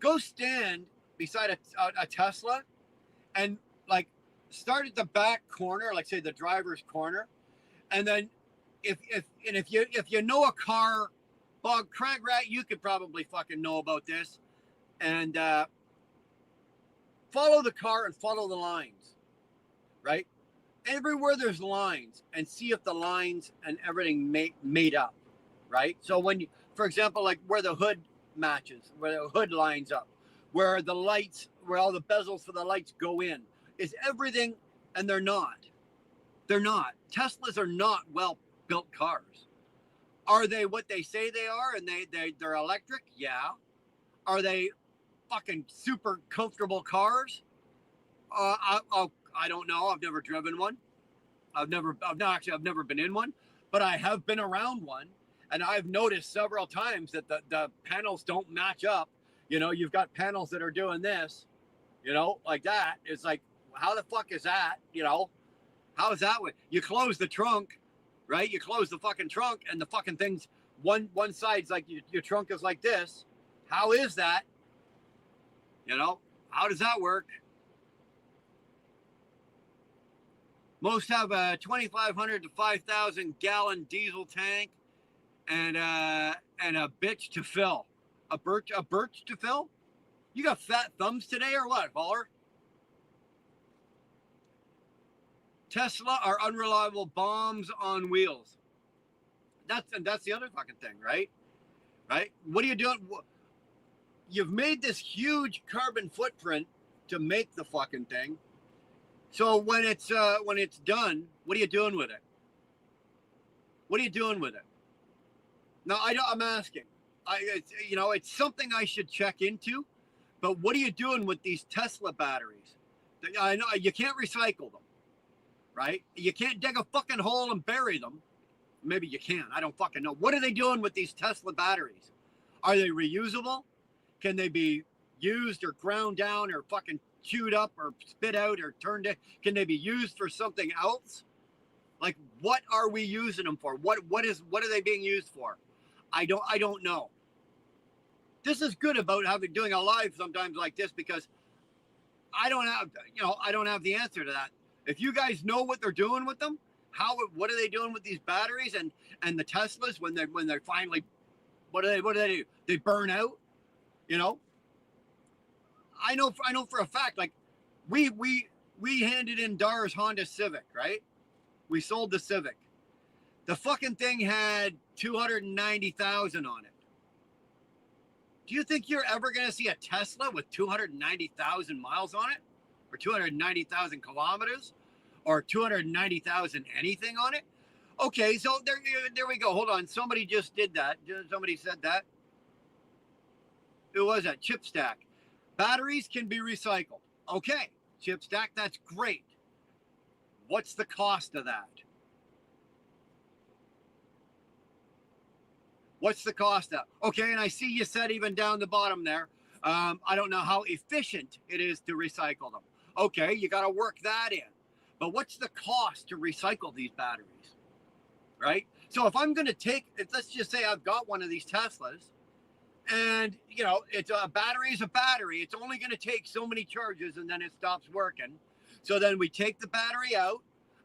S1: Go stand beside a Tesla and like start at the back corner, like say the driver's corner, and then if you know a car, Bob Craig Rat, you could probably fucking know about this, and follow the car and follow the lines, right? Everywhere there's lines, and see if the lines and everything made up, right? So when you, for example, like where the hood matches, where the hood lines up, where the lights, where all the bezels for the lights go in, is everything, and they're not. Teslas are not well built cars. Are they what they say they are, and they're electric? Yeah. Are they fucking super comfortable cars? I don't know. I've never driven one. I've never been in one, but I have been around one, and I've noticed several times that the panels don't match up. You know, you've got panels that are doing this, you know, like that. It's like, how the fuck is that? You know, how is that? You close the trunk, right? You close the fucking trunk, and the fucking thing's one side's like your trunk is like this. How is that? You know, how does that work? Most have a 2,500 to 5,000 gallon diesel tank, and a bitch to fill. A birch to fill? You got fat thumbs today or what, Baller? Tesla are unreliable bombs on wheels. That's the other fucking thing, right? Right? What are you doing? You've made this huge carbon footprint to make the fucking thing. So when it's done, what are you doing with it? What are you doing with it? Now I'm asking. It's something I should check into. But what are you doing with these Tesla batteries? I know you can't recycle them, right? You can't dig a fucking hole and bury them. Maybe you can. I don't fucking know. What are they doing with these Tesla batteries? Are they reusable? Can they be used or ground down or fucking chewed up or spit out or turned in? Can they be used for something else? Like, what are we using them for? What are they being used for? I don't know. This is good about doing a live sometimes like this, because I don't have the answer to that. If you guys know what they're doing with them, what are they doing with these batteries and the Teslas when they're finally, what do they do? They burn out, you know? I know for a fact, like we handed in Dar's Honda Civic, right? We sold the Civic. The fucking thing had 290,000 on it. Do you think you're ever going to see a Tesla with 290,000 miles on it, or 290,000 kilometers, or 290,000 anything on it? Okay, so there we go. Hold on. Somebody just did that. Somebody said that. Who was that? Chip stack. Batteries can be recycled. Okay, chip stack, that's great. What's the cost of that? What's the cost of? Okay, and I see you said even down the bottom there, I don't know how efficient it is to recycle them. Okay, you got to work that in. But what's the cost to recycle these batteries, right? So if I'm going to let's just say I've got one of these Teslas, and it's a battery is a battery. It's only going to take so many charges, and then it stops working. So then we take the battery out.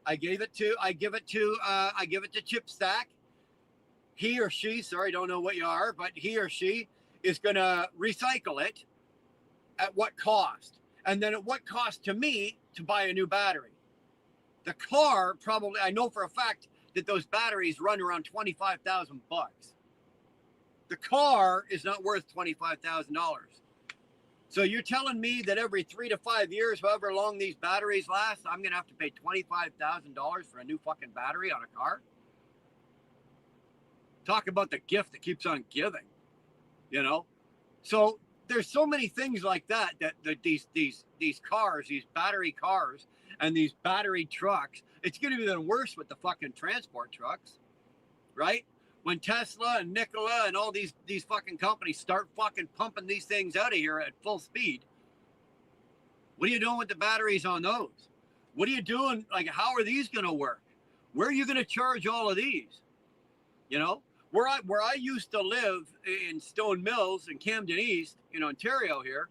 S1: I give it to Chip Stack. He or she, sorry, don't know what you are, but he or she is going to recycle it at what cost? And then at what cost to me to buy a new battery? The car probably, I know for a fact that those batteries run around 25,000 bucks. The car is not worth $25,000. So you're telling me that every 3 to 5 years, however long these batteries last, I'm going to have to pay $25,000 for a new fucking battery on a car? Talk about the gift that keeps on giving, you know? So there's so many things like that these cars, these battery cars and these battery trucks, it's going to be even worse with the fucking transport trucks, right? When Tesla and Nikola and all these fucking companies start fucking pumping these things out of here at full speed, what are you doing with the batteries on those? What are you doing? Like, how are these going to work? Where are you going to charge all of these? You know, where I used to live in Stone Mills in Camden East in Ontario here,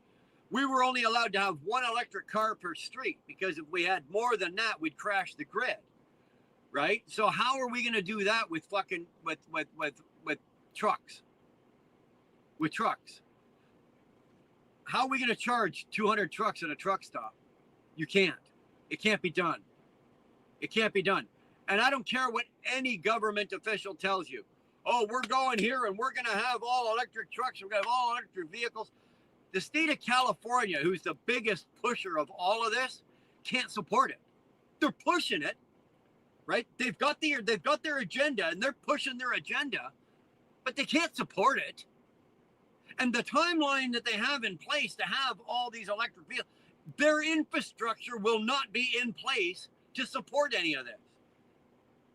S1: we were only allowed to have one electric car per street, because if we had more than that, we'd crash the grid. Right? So how are we going to do that with fucking with trucks? With trucks? How are we going to charge 200 trucks at a truck stop? You can't. It can't be done. It can't be done. And I don't care what any government official tells you. Oh, we're going here and we're going to have all electric trucks. We're going to have all electric vehicles. The state of California, who's the biggest pusher of all of this, can't support it. They're pushing it. Right? They've got their agenda and they're pushing their agenda, but they can't support it. And the timeline that they have in place to have all these electric vehicles, their infrastructure will not be in place to support any of this.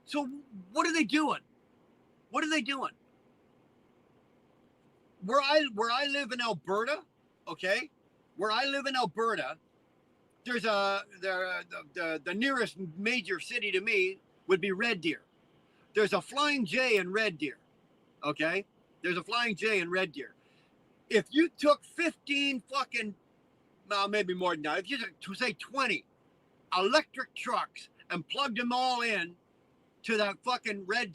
S1: So what are they doing? What are they doing? Where I live in Alberta, okay? Where I live in Alberta, there's the nearest major city to me would be Red Deer. There's a Flying J in Red Deer. Okay? There's a Flying J in Red Deer. If you took 15 fucking, well, maybe more than that, if you took, say 20 electric trucks and plugged them all in to that fucking Red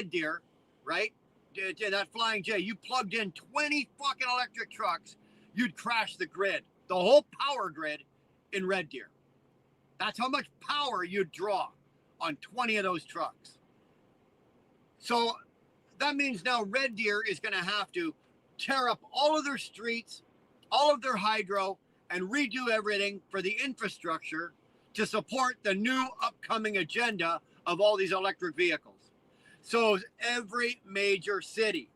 S1: Deer, right? To that Flying J, you plugged in 20 fucking electric trucks, you'd crash the grid, the whole power grid in Red Deer. That's how much power you'd draw on 20 of those trucks. So that means now Red Deer is going to have to tear up all of their streets, all of their hydro, and redo everything for the infrastructure to support the new upcoming agenda of all these electric vehicles. So every major city,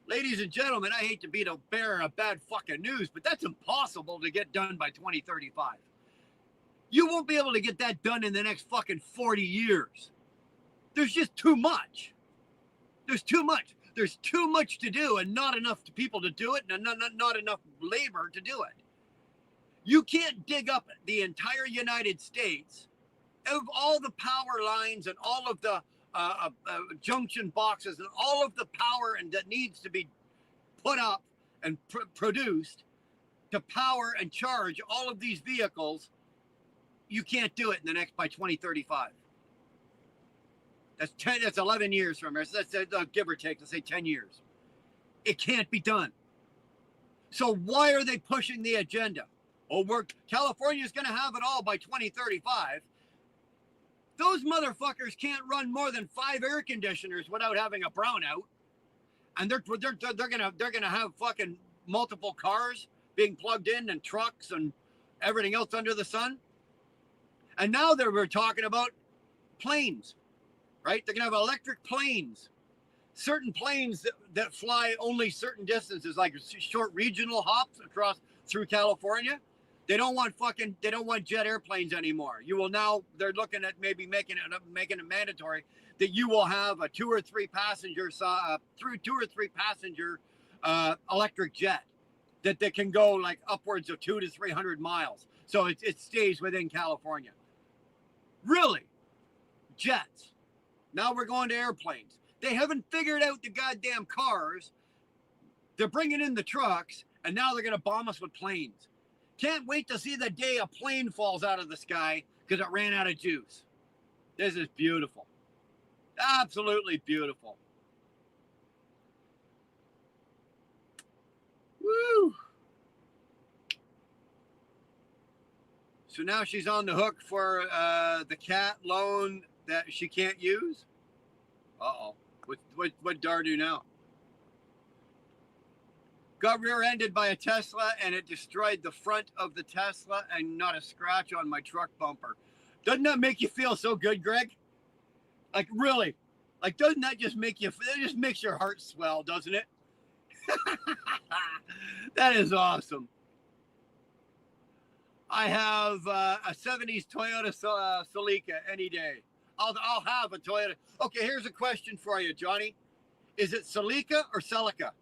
S1: ladies and gentlemen, I hate to be the bearer of bad fucking news, but that's impossible to get done by 2035. You won't be able to get that done in the next fucking 40 years. There's just too much. There's too much. There's too much to do and not enough people to do it, and not enough labor to do it. You can't dig up the entire United States of all the power lines and all of the junction boxes and all of the power and that needs to be put up and produced to power and charge all of these vehicles. You can't do it by 2035. That's 11 years from here. So that's give or take, let's say 10 years. It can't be done. So why are they pushing the agenda? Oh, California's going to have it all by 2035. Those motherfuckers can't run more than 5 air conditioners without having a brownout. And they're gonna have fucking multiple cars being plugged in and trucks and everything else under the sun. And now we're talking about planes, right? They're gonna have electric planes, certain planes that fly only certain distances, like short regional hops through California. They don't want jet airplanes anymore. They're looking at maybe making it mandatory that you will have a 2 or 3 passenger electric jet that can go like upwards of 200 to 300 miles. So it stays within California. Really? Jets. Now we're going to airplanes. They haven't figured out the goddamn cars. They're bringing in the trucks, and now they're going to bomb us with planes. Can't wait to see the day a plane falls out of the sky because it ran out of juice. This is beautiful. Absolutely beautiful. Woo! So now she's on the hook for the cat loan that she can't use. Uh-oh. What Dar do now? Got rear-ended by a Tesla and it destroyed the front of the Tesla and not a scratch on my truck bumper. Doesn't that make you feel so good, Greg? Like, really? Like, doesn't that just make you, it just makes your heart swell, doesn't it? That is awesome. I have a 70s Toyota Celica any day. I'll have a Toyota. Okay, here's a question for you, Johnny. Is it Celica or Celica?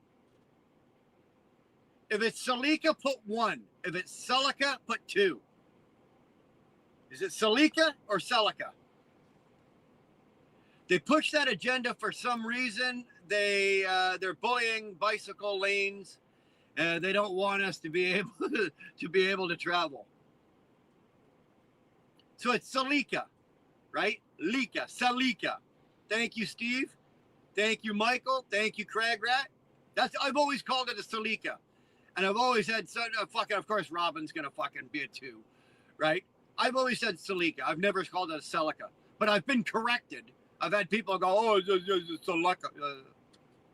S1: If it's Celica, put 1. If it's Celica, put 2. Is it Celica or Celica? They push that agenda for some reason. They're bullying bicycle lanes. They don't want us to be able to travel. So it's Celica, right? Lika, Celica. Thank you, Steve. Thank you, Michael. Thank you, Crag Rat. I've always called it a Celica. And I've always had of course, Robin's gonna fucking be a 2, right? I've always said Celica. I've never called it a Celica, but I've been corrected. I've had people go, "Oh, it's Celica."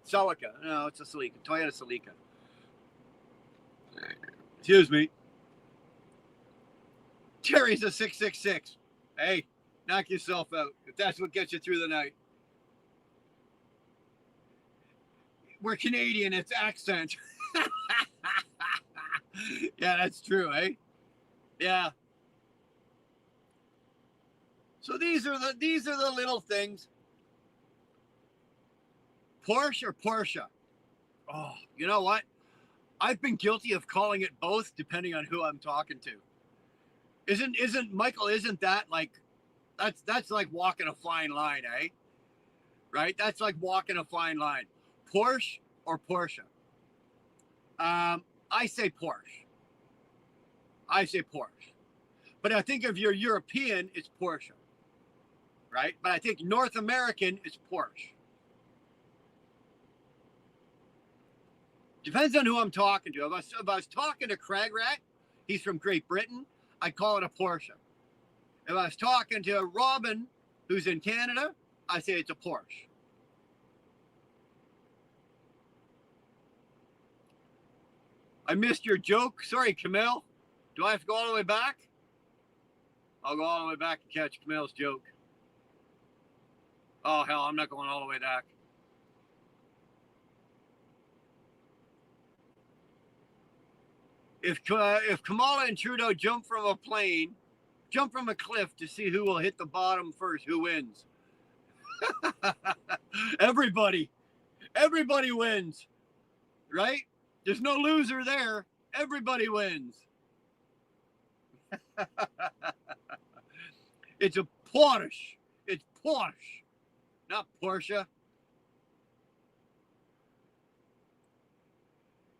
S1: Celica. No, it's a Celica. Toyota Celica. Excuse me. Terry's a 666. Hey, knock yourself out if that's what gets you through the night. We're Canadian. It's accent. Yeah, that's true, eh? Yeah. So these are the little things. Porsche or Porsche? Oh, you know what? I've been guilty of calling it both depending on who I'm talking to. Isn't Michael, isn't that like that's like walking a fine line, eh? Right? That's like walking a fine line. Porsche or Porsche? I say Porsche. But I think if you're European, it's Porsche. Right? But I think North American is Porsche. Depends on who I'm talking to. If I was talking to Crag Rat, he's from Great Britain, I'd call it a Porsche. If I was talking to Robin, who's in Canada, I say it's a Porsche. I missed your joke. Sorry, Camille. Do I have to go all the way back? I'll go all the way back to catch Camille's joke. Oh, hell, I'm not going all the way back. If Kamala and Trudeau jump from a cliff to see who will hit the bottom first, who wins? Everybody wins, right? There's no loser there. Everybody wins. It's a Porsche. It's Porsche, not Porsche.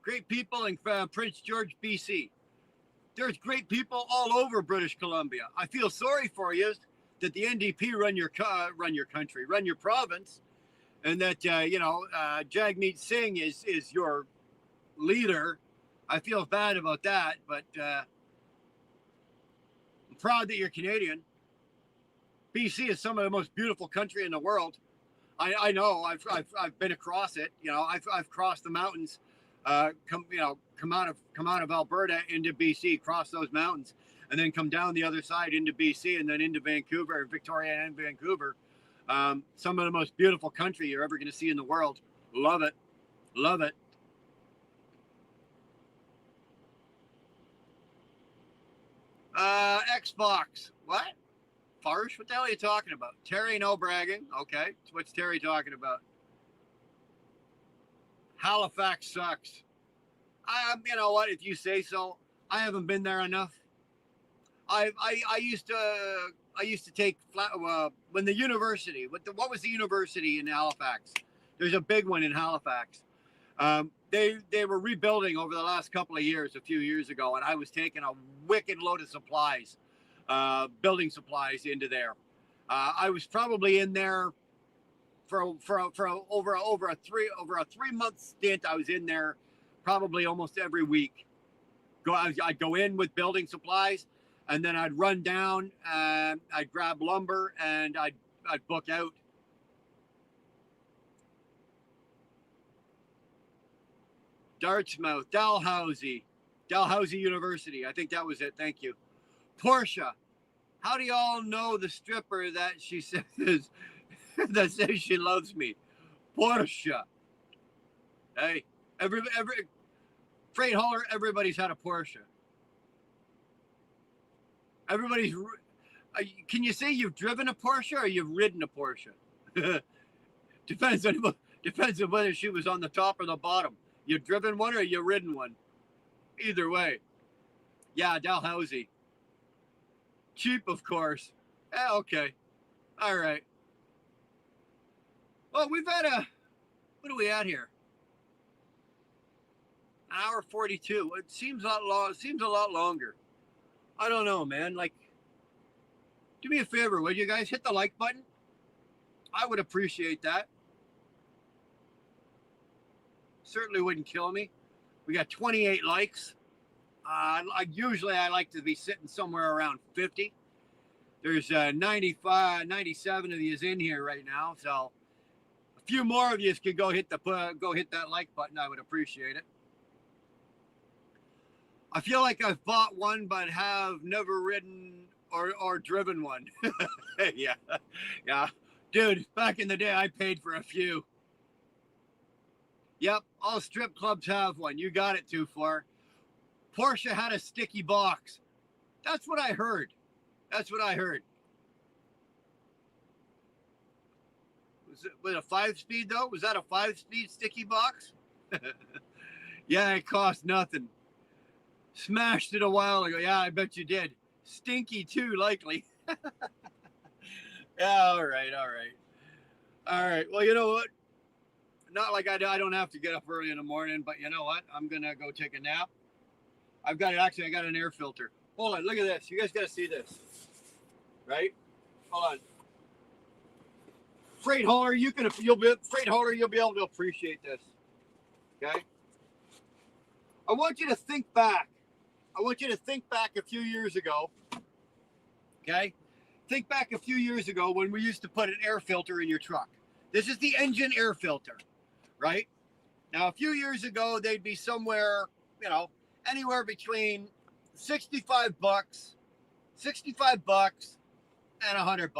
S1: Great people in Prince George, BC. There's great people all over British Columbia. I feel sorry for you that the NDP run your country, run your province, and that Jagmeet Singh is your leader. I feel bad about that, but I'm proud that you're Canadian. BC is some of the most beautiful country in the world. I know. I've been across it. You know, I've crossed the mountains. Come out of Alberta into BC, cross those mountains, and then come down the other side into BC, and then into Vancouver, Victoria, and Vancouver. Some of the most beautiful country you're ever going to see in the world. Love it. Xbox. What? Farsh? What the hell are you talking about? Terry, no bragging. Okay. What's Terry talking about? Halifax sucks. You know what? If you say so, I haven't been there enough. I used to take when the university. What was the university in Halifax? There's a big one in Halifax. they were rebuilding over the last couple of years, a few years ago, and I was taking a wicked load of supplies, building supplies into there. I was probably in there for over a 3 month stint. I was in there probably almost every week. I'd go in with building supplies, and then I'd run down, I'd grab lumber, and I'd book out. Dartmouth, Dalhousie University. I think that was it. Thank you. Portia. How do y'all know the stripper that she says that says she loves me? Portia. Hey, every freight hauler, everybody's had a Porsche. Everybody's. Can you say you've driven a Porsche or you've ridden a Porsche? depends on whether she was on the top or the bottom. You've driven one or you've ridden one. Either way. Yeah, Dalhousie. Cheap, of course. Okay. All right. Well, we've had what are we at here? An hour 42. It seems a lot long. It seems a lot longer. I don't know, man. Like, do me a favor, would you guys hit the like button? I would appreciate that. Certainly wouldn't kill me. We got 28 likes. Usually I like to be sitting somewhere around 50. There's 95, 97 of you in here right now, so a few more of you could go hit that like button. I would appreciate it. I feel like I've bought one, but have never ridden or driven one. yeah, dude. Back in the day, I paid for a few. Yep, all strip clubs have one. You got it too far. Porsche had a sticky box. That's what I heard. Was it with a 5-speed though? Was that a 5-speed sticky box? Yeah, it cost nothing. Smashed it a while ago. Yeah, I bet you did. Stinky too, likely. Yeah, all right. Well, you know what? Not like I don't have to get up early in the morning, but you know what? I'm gonna go take a nap. I got an air filter. Hold on, look at this. You guys gotta see this. Right? Hold on. Freight hauler, you'll be able to appreciate this. Okay? I want you to think back. A few years ago. Okay? Think back a few years ago when we used to put an air filter in your truck. This is the engine air filter, right? Now, a few years ago, they'd be somewhere, anywhere between $65 and $100,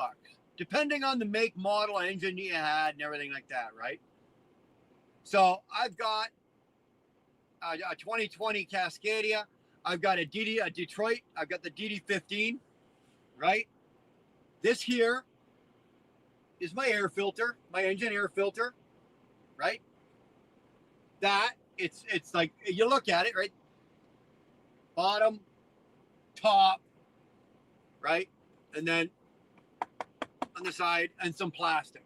S1: depending on the make, model, engine you had and everything like that, right? So I've got a 2020 Cascadia. I've got a Detroit. I've got the DD15, right? This here is my air filter, my engine air filter, right? That it's like, you look at it, right? Bottom, top, right? And then on the side and some plastic.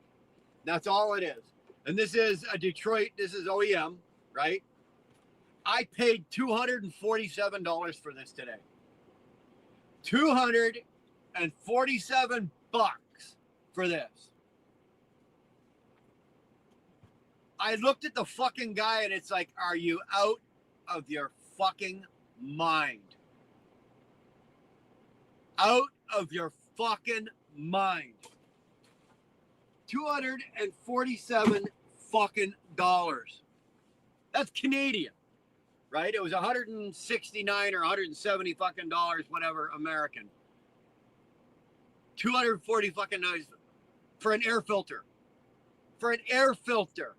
S1: That's all it is. And this is a Detroit, this is OEM, right? I paid $247 for this today. $247 for this. I looked at the fucking guy and it's like, are you out of your fucking mind? Out of your fucking mind. $247 fucking dollars. That's Canadian, right? It was 169 or 170 fucking dollars, whatever, American. 240 fucking dollars for an air filter. For an air filter.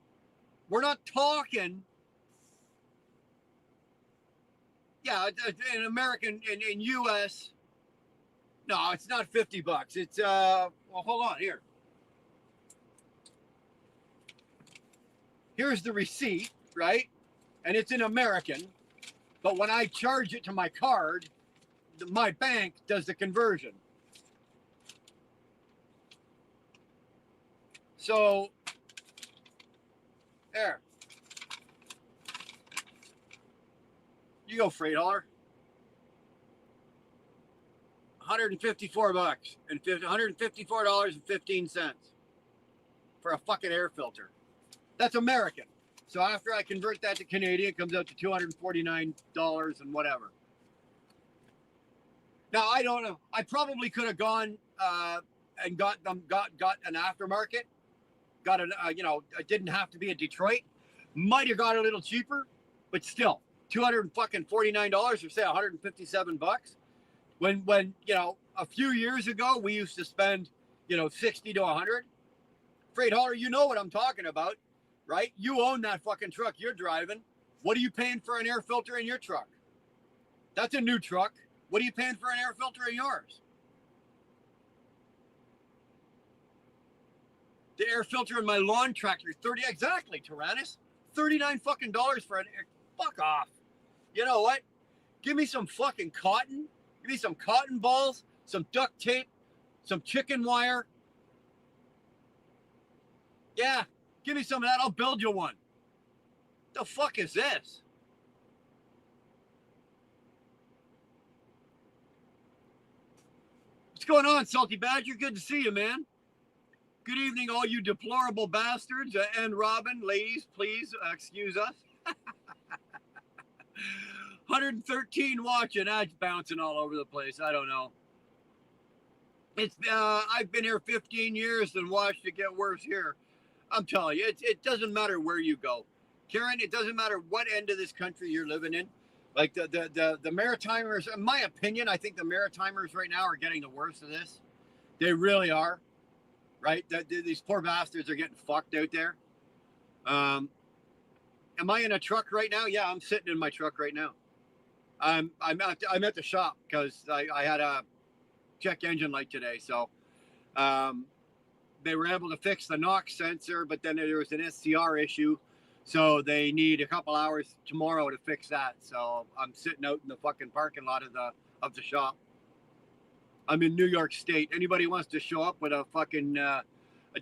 S1: We're not talking. Yeah, in American, in US. No, it's not $50. It's well, hold on here. Here's the receipt, right? And it's in American, but when I charge it to my card, my bank does the conversion. So there. You go freight hauler. $154 and $154.15 for a fucking air filter. That's American. So after I convert that to Canadian, it comes out to $249 and whatever. Now I don't know. I probably could have gone and got an aftermarket. Got an it didn't have to be in Detroit. Might have got a little cheaper, but still $249 or say $157. When a few years ago we used to spend 60 to 100. Freight hauler, you know what I'm talking about, right? You own that fucking truck you're driving. What are you paying for an air filter in your truck? That's a new truck. What are you paying for an air filter in yours? The air filter in my lawn tractor, 30 exactly, Tyrannus. $39 fucking dollars for an air. Fuck off. You know what? Give me some fucking cotton. Give me some cotton balls, some duct tape, some chicken wire. Yeah, give me some of that. I'll build you one. The fuck is this? What's going on, Salty Badger? Good to see you, man. Good evening, all you deplorable bastards. And Robin, ladies, please excuse us. 113 watching. That's bouncing all over the place. I don't know. It's I've been here 15 years and watched it get worse here. I'm telling you, it doesn't matter where you go, Karen. It doesn't matter what end of this country you're living in. Like the Maritimers, in my opinion, I think the Maritimers right now are getting the worst of this. They really are. Right? These poor bastards are getting fucked out there. Am I in a truck right now? Yeah, I'm sitting in my truck right now. I'm at the shop because I had a check engine light today, so they were able to fix the NOx sensor, but then there was an SCR issue, so they need a couple hours tomorrow to fix that. So I'm sitting out in the fucking parking lot of the shop. I'm in New York State. Anybody wants to show up with a fucking a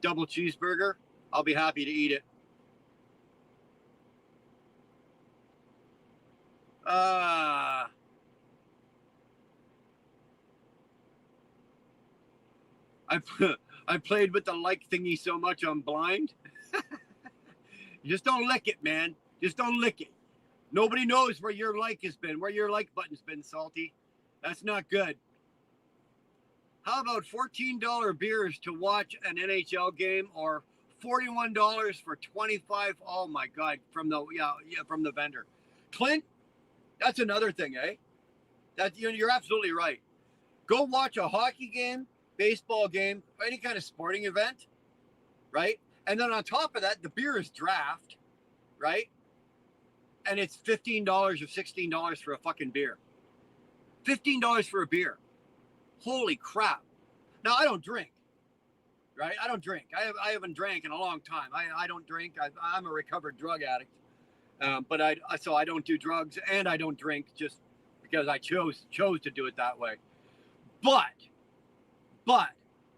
S1: double cheeseburger, I'll be happy to eat it. I played with the like thingy so much I'm blind. You just don't lick it, man. Just don't lick it. Nobody knows where your like has been, where your like button's been, Salty. That's not good. How about $14 beers to watch an NHL game, or $41 for 25? Oh my God, from the vendor. Clint, that's another thing, eh? That you're absolutely right. Go watch a hockey game, baseball game, any kind of sporting event, right? And then on top of that, the beer is draft, right? And it's $15 or $16 for a fucking beer. $15 for a beer. Holy crap. Now, I don't drink, right? I don't drink. I haven't drank in a long time. I don't drink. I'm a recovered drug addict. But I don't do drugs and I don't drink just because I chose to do it that way. But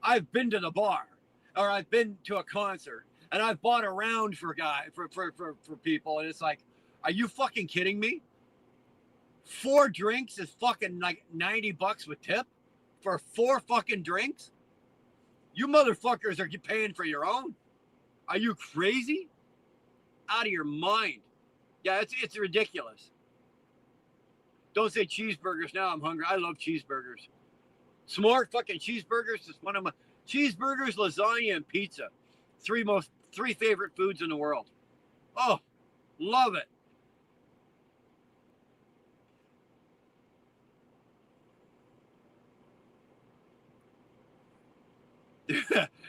S1: I've been to the bar, or I've been to a concert, and I've bought a round for people, and it's like, are you fucking kidding me? 4 drinks is fucking like $90 with tip for 4 fucking drinks? You motherfuckers are paying for your own. Are you crazy? Out of your mind. Yeah, it's ridiculous. Don't say cheeseburgers now. I'm hungry. I love cheeseburgers. Smart fucking cheeseburgers is one of my cheeseburgers, lasagna, and pizza. 3 favorite foods in the world. Oh, love it.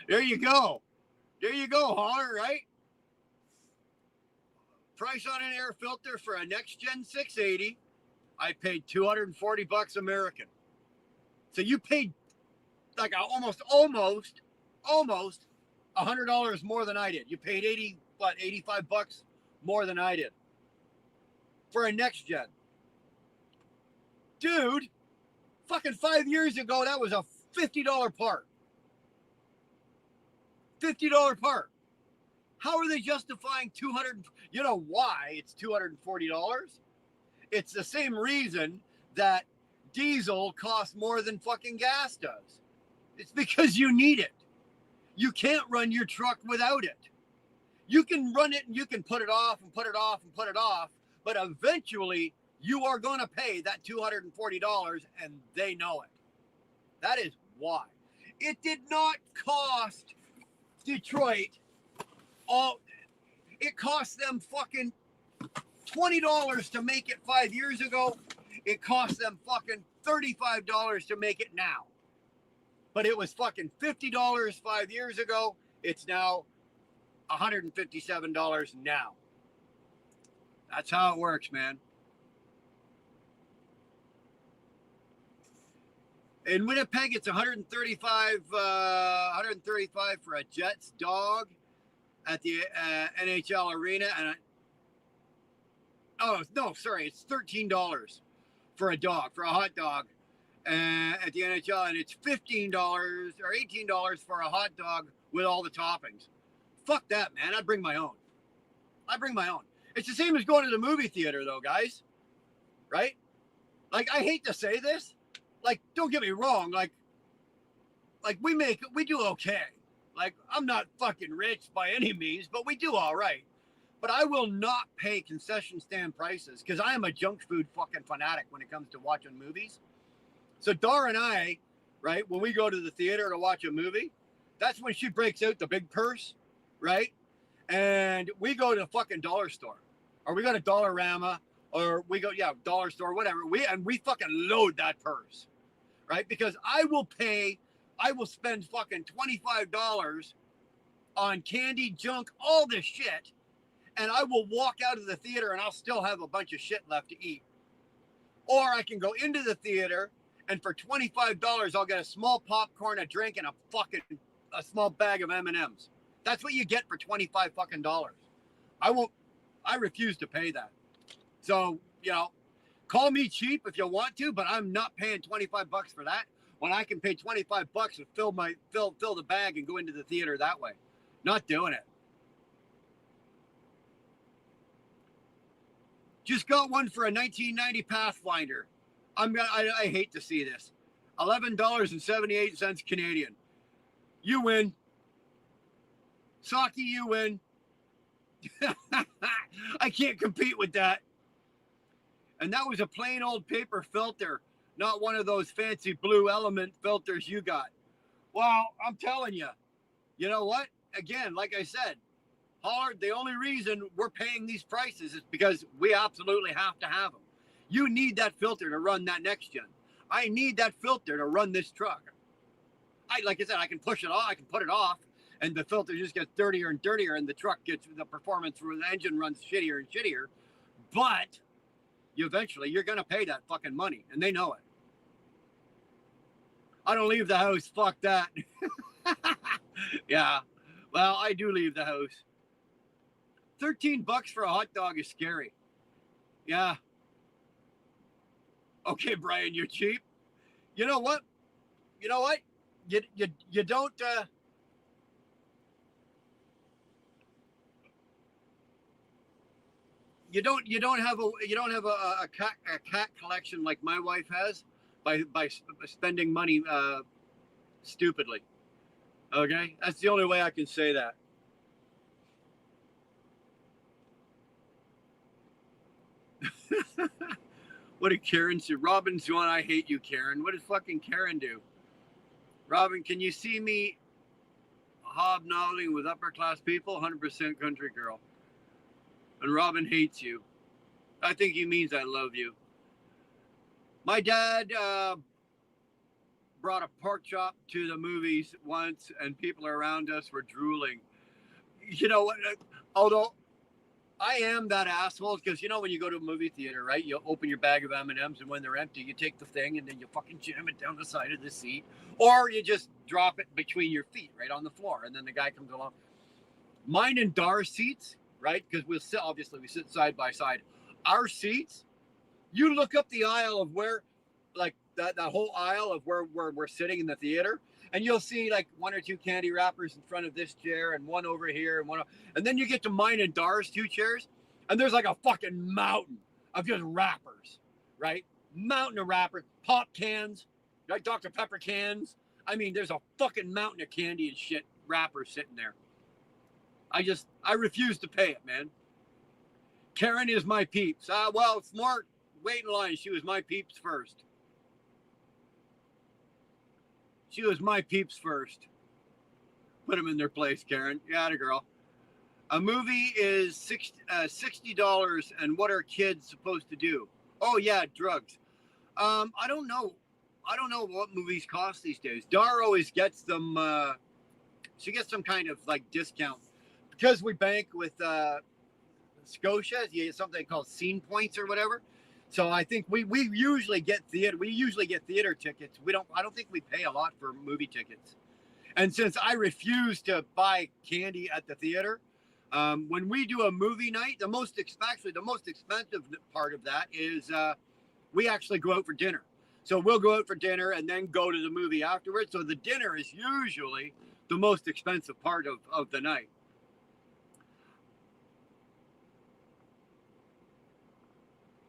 S1: There you go. There you go, hauler, right? Price on an air filter for a next gen 680. I paid $240 American. So you paid like almost $100 more than I did. You paid $85 more than I did for a next gen. Dude, fucking 5 years ago, that was a $50 part. $50 part. How are they justifying $200? You know why it's $240? It's the same reason that diesel costs more than fucking gas does. It's because you need it. You can't run your truck without it. You can run it and you can put it off and put it off and put it off, but eventually you are going to pay that $240 and they know it. That is why. It did not cost Detroit it cost them fucking $20 to make it 5 years ago. It cost them fucking $35 to make it now. But it was fucking $50 5 years ago. It's now $157 now. That's how it works, man. In Winnipeg, it's $135 for a Jets dog at the NHL arena, and it's $13 for a dog, for a hot dog at the NHL, and it's $15 or $18 for a hot dog with all the toppings. Fuck that, man. I'd bring my own. It's the same as going to the movie theater, though, guys. Right? Like, I hate to say this. Like, don't get me wrong. Like we do okay. Like, I'm not fucking rich by any means, but we do all right. But I will not pay concession stand prices because I am a junk food fucking fanatic when it comes to watching movies. So Dar and I, right, when we go to the theater to watch a movie, that's when she breaks out the big purse, right? And we go to a fucking dollar store, or we go to Dollarama, or we go, dollar store, whatever. We fucking load that purse, right? Because I will spend fucking $25 on candy, junk, all this shit, and I will walk out of the theater and I'll still have a bunch of shit left to eat. Or I can go into the theater and for $25 I'll get a small popcorn, a drink, and a small bag of M&Ms. That's what you get for $25 fucking dollars. I refuse to pay that. So, call me cheap if you want to, but I'm not paying $25 for that when I can pay $25 and fill the bag and go into the theater that way. Not doing it. Just got one for a 1990 Pathfinder. I hate to see this. $11.78 Canadian. You win. Saki, you win. I can't compete with that. And that was a plain old paper filter, not one of those fancy Blue Element filters you got. Well, I'm telling you, you know what? Again, like I said, the only reason we're paying these prices is because we absolutely have to have them. You need that filter to run that next gen. I need that filter to run this truck. Like I said, I can push it off, I can put it off, and the filter just gets dirtier and dirtier, and the performance through the engine runs shittier and shittier. But eventually, you're going to pay that fucking money, and they know it. I don't leave the house. Fuck that. Yeah. Well, I do leave the house. $13 for a hot dog is scary. Yeah. Okay, Brian, you're cheap. You know what? You don't you don't have a cat collection like my wife has by spending money stupidly. Okay, that's the only way I can say that. What did Karen say? Robin's going, I hate you, Karen. What did fucking Karen do? Robin, can you see me hobnobbing with upper class people? 100% country girl. And Robin hates you. I think he means I love you. My dad brought a pork chop to the movies once, and people around us were drooling. You know what? Although I am that asshole, because when you go to a movie theater, right? You open your bag of M&Ms, and when they're empty, you take the thing and then you fucking jam it down the side of the seat, or you just drop it between your feet, right on the floor, and then the guy comes along. Mine and Dar's seats, right? Because we sit side by side. Our seats, you look up the aisle of where, like that whole aisle of where we're sitting in the theater, and you'll see like one or two candy wrappers in front of this chair and one over here and then you get to mine and Dar's two chairs, and there's like a fucking mountain of just wrappers, right? Mountain of wrappers, pop cans, like Dr. Pepper cans. I mean, there's a fucking mountain of candy and shit wrappers sitting there. I refuse to pay it, man. Karen is my peeps. Well, smart, wait in line. She was my peeps first. She was my peeps first. Put them in their place, Karen. Yeah, the girl. A movie is $60, and what are kids supposed to do? Oh yeah, drugs. I don't know. I don't know what movies cost these days. Dar always gets them. She gets some kind of like discount because we bank with Scotia. You get something called Scene Points or whatever. So I think we usually get theater. We usually get theater tickets. We don't. I don't think we pay a lot for movie tickets. And since I refuse to buy candy at the theater, when we do a movie night, the most expensive part of that is we actually go out for dinner. So we'll go out for dinner and then go to the movie afterwards. So the dinner is usually the most expensive part of the night.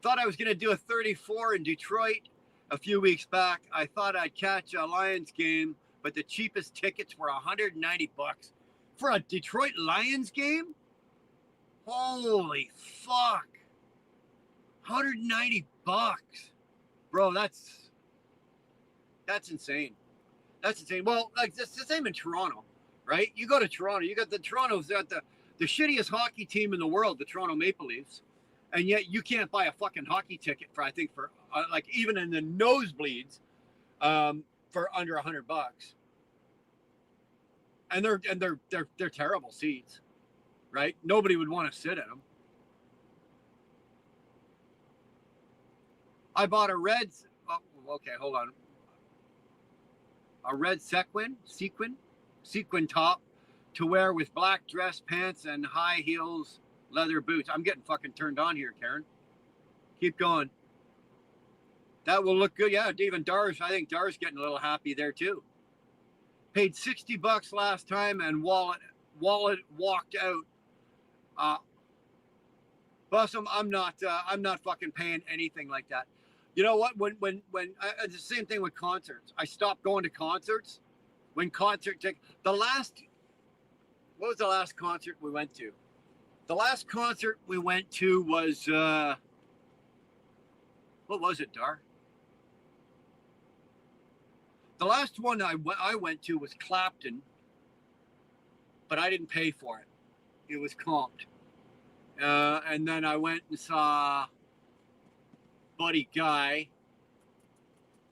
S1: Thought I was going to do a 34 in Detroit a few weeks back. I thought I'd catch a Lions game, but the cheapest tickets were $190 for a Detroit Lions game. Holy fuck. $190. Bro, that's insane. That's insane. Well, like it's the same in Toronto, right? You go to Toronto, you got the shittiest hockey team in the world, the Toronto Maple Leafs. And yet you can't buy a fucking hockey ticket for, I think, for like even in the nosebleeds, for under $100. And they're terrible seats, right? Nobody would want to sit in them. I bought a red. Oh, okay, hold on. A red sequin top to wear with black dress pants and high heels, leather boots. I'm getting fucking turned on here, Karen. Keep going. That will look good. Yeah, even Dar's. I think Dar's getting a little happy there too. Paid $60 last time and wallet walked out. Bussum, I'm not fucking paying anything like that. You know what? When it's the same thing with concerts. I stopped going to concerts when what was the last concert we went to? The last concert we went to was what was it, Dar? The last one I went to was Clapton, but I didn't pay for it. It was comped. And then I went and saw Buddy Guy,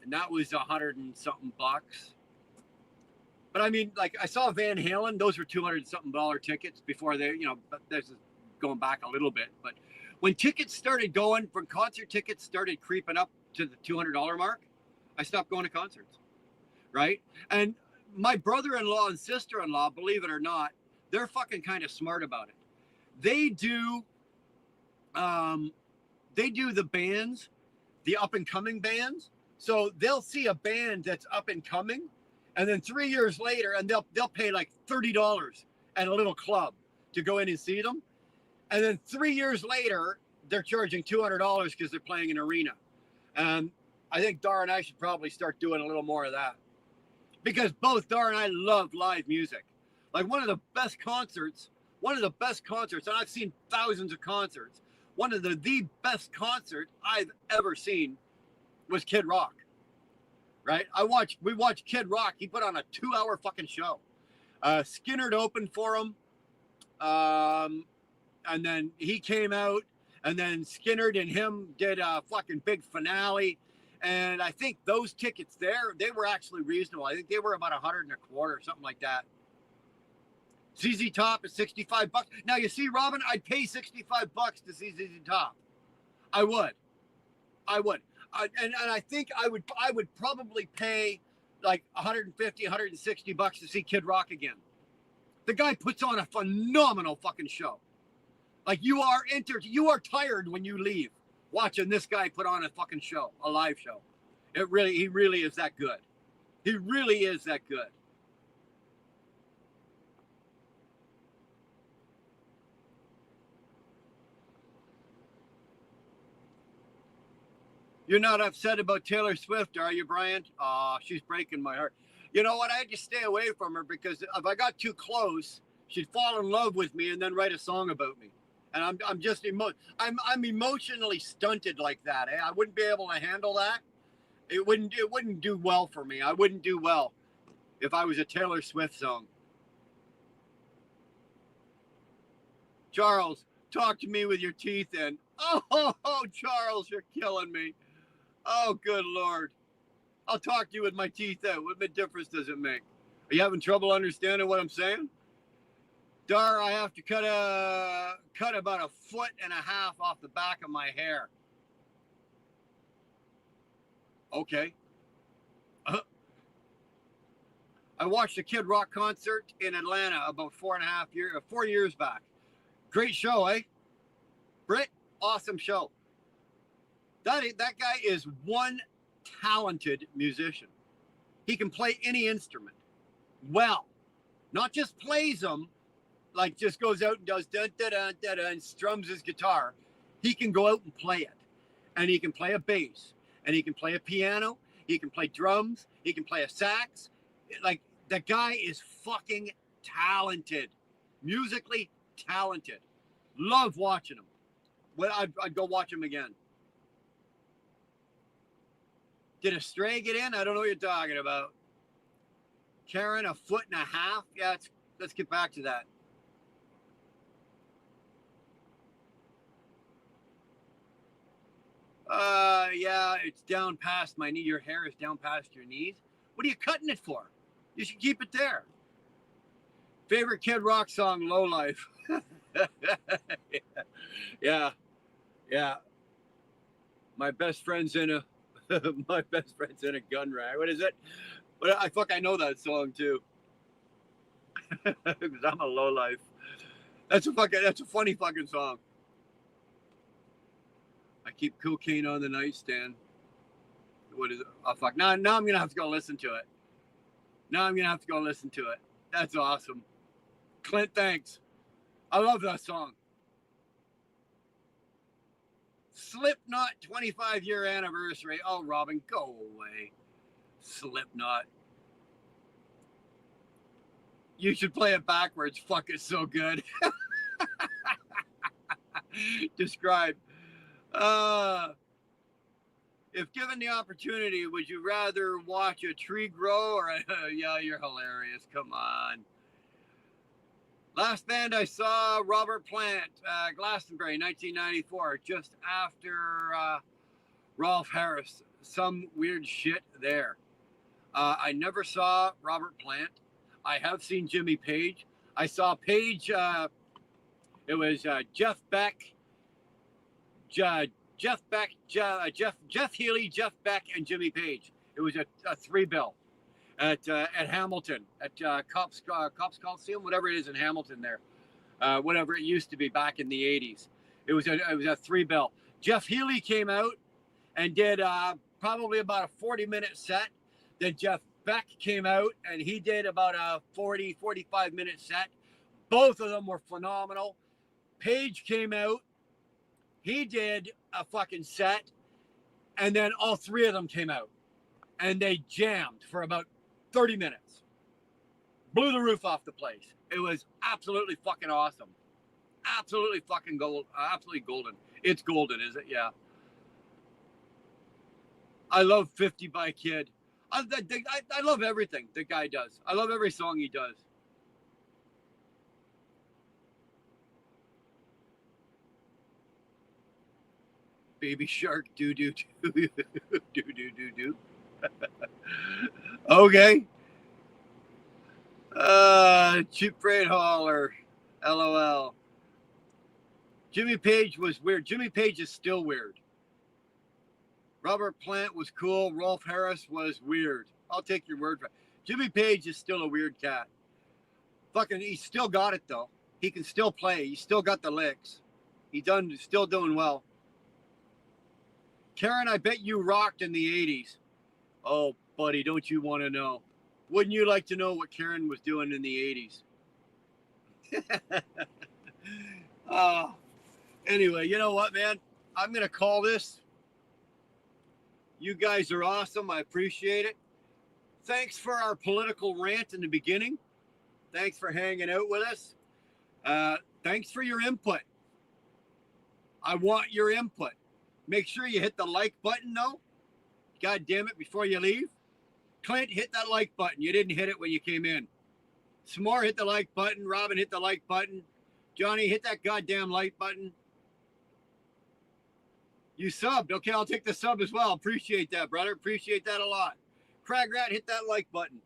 S1: and that was $100 and something. But I mean, like I saw Van Halen; those were $200 and something tickets before they, But this is going back a little bit. But when tickets started going, when concert tickets started creeping up to the $200 mark, I stopped going to concerts. Right? And my brother-in-law and sister-in-law, believe it or not, they're fucking kind of smart about it. They do the bands, the up and coming bands. So they'll see a band that's up and coming, and then 3 years later, and they'll pay like $30 at a little club to go in and see them. And then 3 years later, they're charging $200 because they're playing an arena. And I think Dar and I should probably start doing a little more of that. Because both Dar and I love live music. Like one of the best concerts, and I've seen thousands of concerts. One of the best concert I've ever seen was Kid Rock. Right? We watched Kid Rock. He put on a 2-hour fucking show. Skinner opened for him. And then he came out, and then Skinner and him did a fucking big finale. And I think those tickets there, they were actually reasonable. I think they were about $100 and a quarter, something like that. ZZ Top is $65. Now you see, Robin, I'd pay $65 to see ZZ Top. I would. And I think I would probably pay like $150, $160 to see Kid Rock again. The guy puts on a phenomenal fucking show. Like you are tired when you leave watching this guy put on a fucking show, a live show. He really is that good. He really is that good. You're not upset about Taylor Swift, are you, Brian? Oh, she's breaking my heart. You know what? I had to stay away from her because if I got too close, she'd fall in love with me and then write a song about me. And I'm just I'm emotionally stunted like that. I wouldn't be able to handle that. It wouldn't do well for me. I wouldn't do well if I was a Taylor Swift song. Charles, talk to me with your teeth in. Oh, Charles, you're killing me. Oh, good Lord. I'll talk to you with my teeth out. What difference does it make? Are you having trouble understanding what I'm saying? Dar, I have to cut about 1.5 feet off the back of my hair. Okay. I watched a Kid Rock concert in Atlanta about 4 years back. Great show, eh? Britt, awesome show. That guy is one talented musician. He can play any instrument well. Not just plays them, like just goes out and does da-da-da-da-da and strums his guitar. He can go out and play it. And he can play a bass. And he can play a piano. He can play drums. He can play a sax. Like, the guy is fucking talented. Musically talented. Love watching him. Well, I'd go watch him again. Did a stray get in? I don't know what you're talking about. Karen, 1.5 feet? Yeah, let's get back to that. Yeah, it's down past my knee. Your hair is down past your knees. What are you cutting it for? You should keep it there. Favorite Kid Rock song, Low Life. Yeah. My best friend's in a gun rack. What is it? But I know that song too. Because I'm a low life. That's a funny fucking song. I keep cocaine on the nightstand. What is it? Oh fuck. Now I'm gonna have to go listen to it. That's awesome. Clint, thanks. I love that song. Slipknot 25-year anniversary. Oh, Robin, go away. Slipknot. You should play it backwards. Fuck, it's so good. Describe. If given the opportunity, would you rather watch a tree grow or yeah, you're hilarious. Come on. Last band I saw, Robert Plant, Glastonbury, 1994, just after Rolf Harris. Some weird shit there. I never saw Robert Plant. I have seen Jimmy Page. I saw Page. It was Jeff Beck, Jeff Healy, Jeff Beck, and Jimmy Page. It was a 3-bill at Hamilton at Cops Coliseum, whatever it is in Hamilton there, whatever it used to be back in the 80s. It was a 3-bill. Jeff Healy came out and did probably about a 40-minute set. Then Jeff Beck came out and he did about a 45-minute set. Both of them were phenomenal. Page came out. He did a fucking set. And then all three of them came out. And they jammed for about 30 minutes. Blew the roof off the place. It was absolutely fucking awesome. Absolutely fucking gold. Absolutely golden. It's golden, is it? Yeah. I love 50 by Kid. I love everything the guy does. I love every song he does. Baby Shark, do. Okay. Cheap freight hauler. LOL. Jimmy Page was weird. Jimmy Page is still weird. Robert Plant was cool. Rolf Harris was weird. I'll take your word for it. Jimmy Page is still a weird cat. Fucking, he's still got it though. He can still play. He's still got the licks. He's still doing well. Karen, I bet you rocked in the 80s. Oh, buddy, don't you want to know? Wouldn't you like to know what Karen was doing in the 80s? Anyway, you know what, man? I'm going to call this You guys are awesome. I appreciate it. Thanks for our political rant in the beginning. Thanks for hanging out with us. Thanks for your input. I want your input. Make sure you hit the like button, though. God damn it, before you leave. Clint, hit that like button. You didn't hit it when you came in. S'more, hit the like button. Robin, hit the like button. Johnny, hit that goddamn like button. You subbed. Okay, I'll take the sub as well. Appreciate that, brother. Appreciate that a lot. Crag Rat, hit that like button.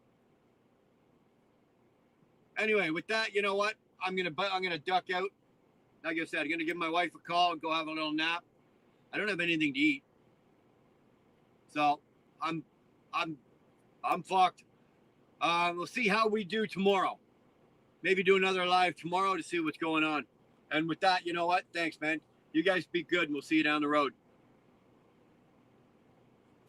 S1: Anyway, with that, you know what? I'm gonna duck out. Like I said, I'm gonna give my wife a call and go have a little nap. I don't have anything to eat, so I'm fucked. We'll see how we do tomorrow. Maybe do another live tomorrow to see what's going on. And with that, you know what? Thanks, man. You guys be good, and we'll see you down the road.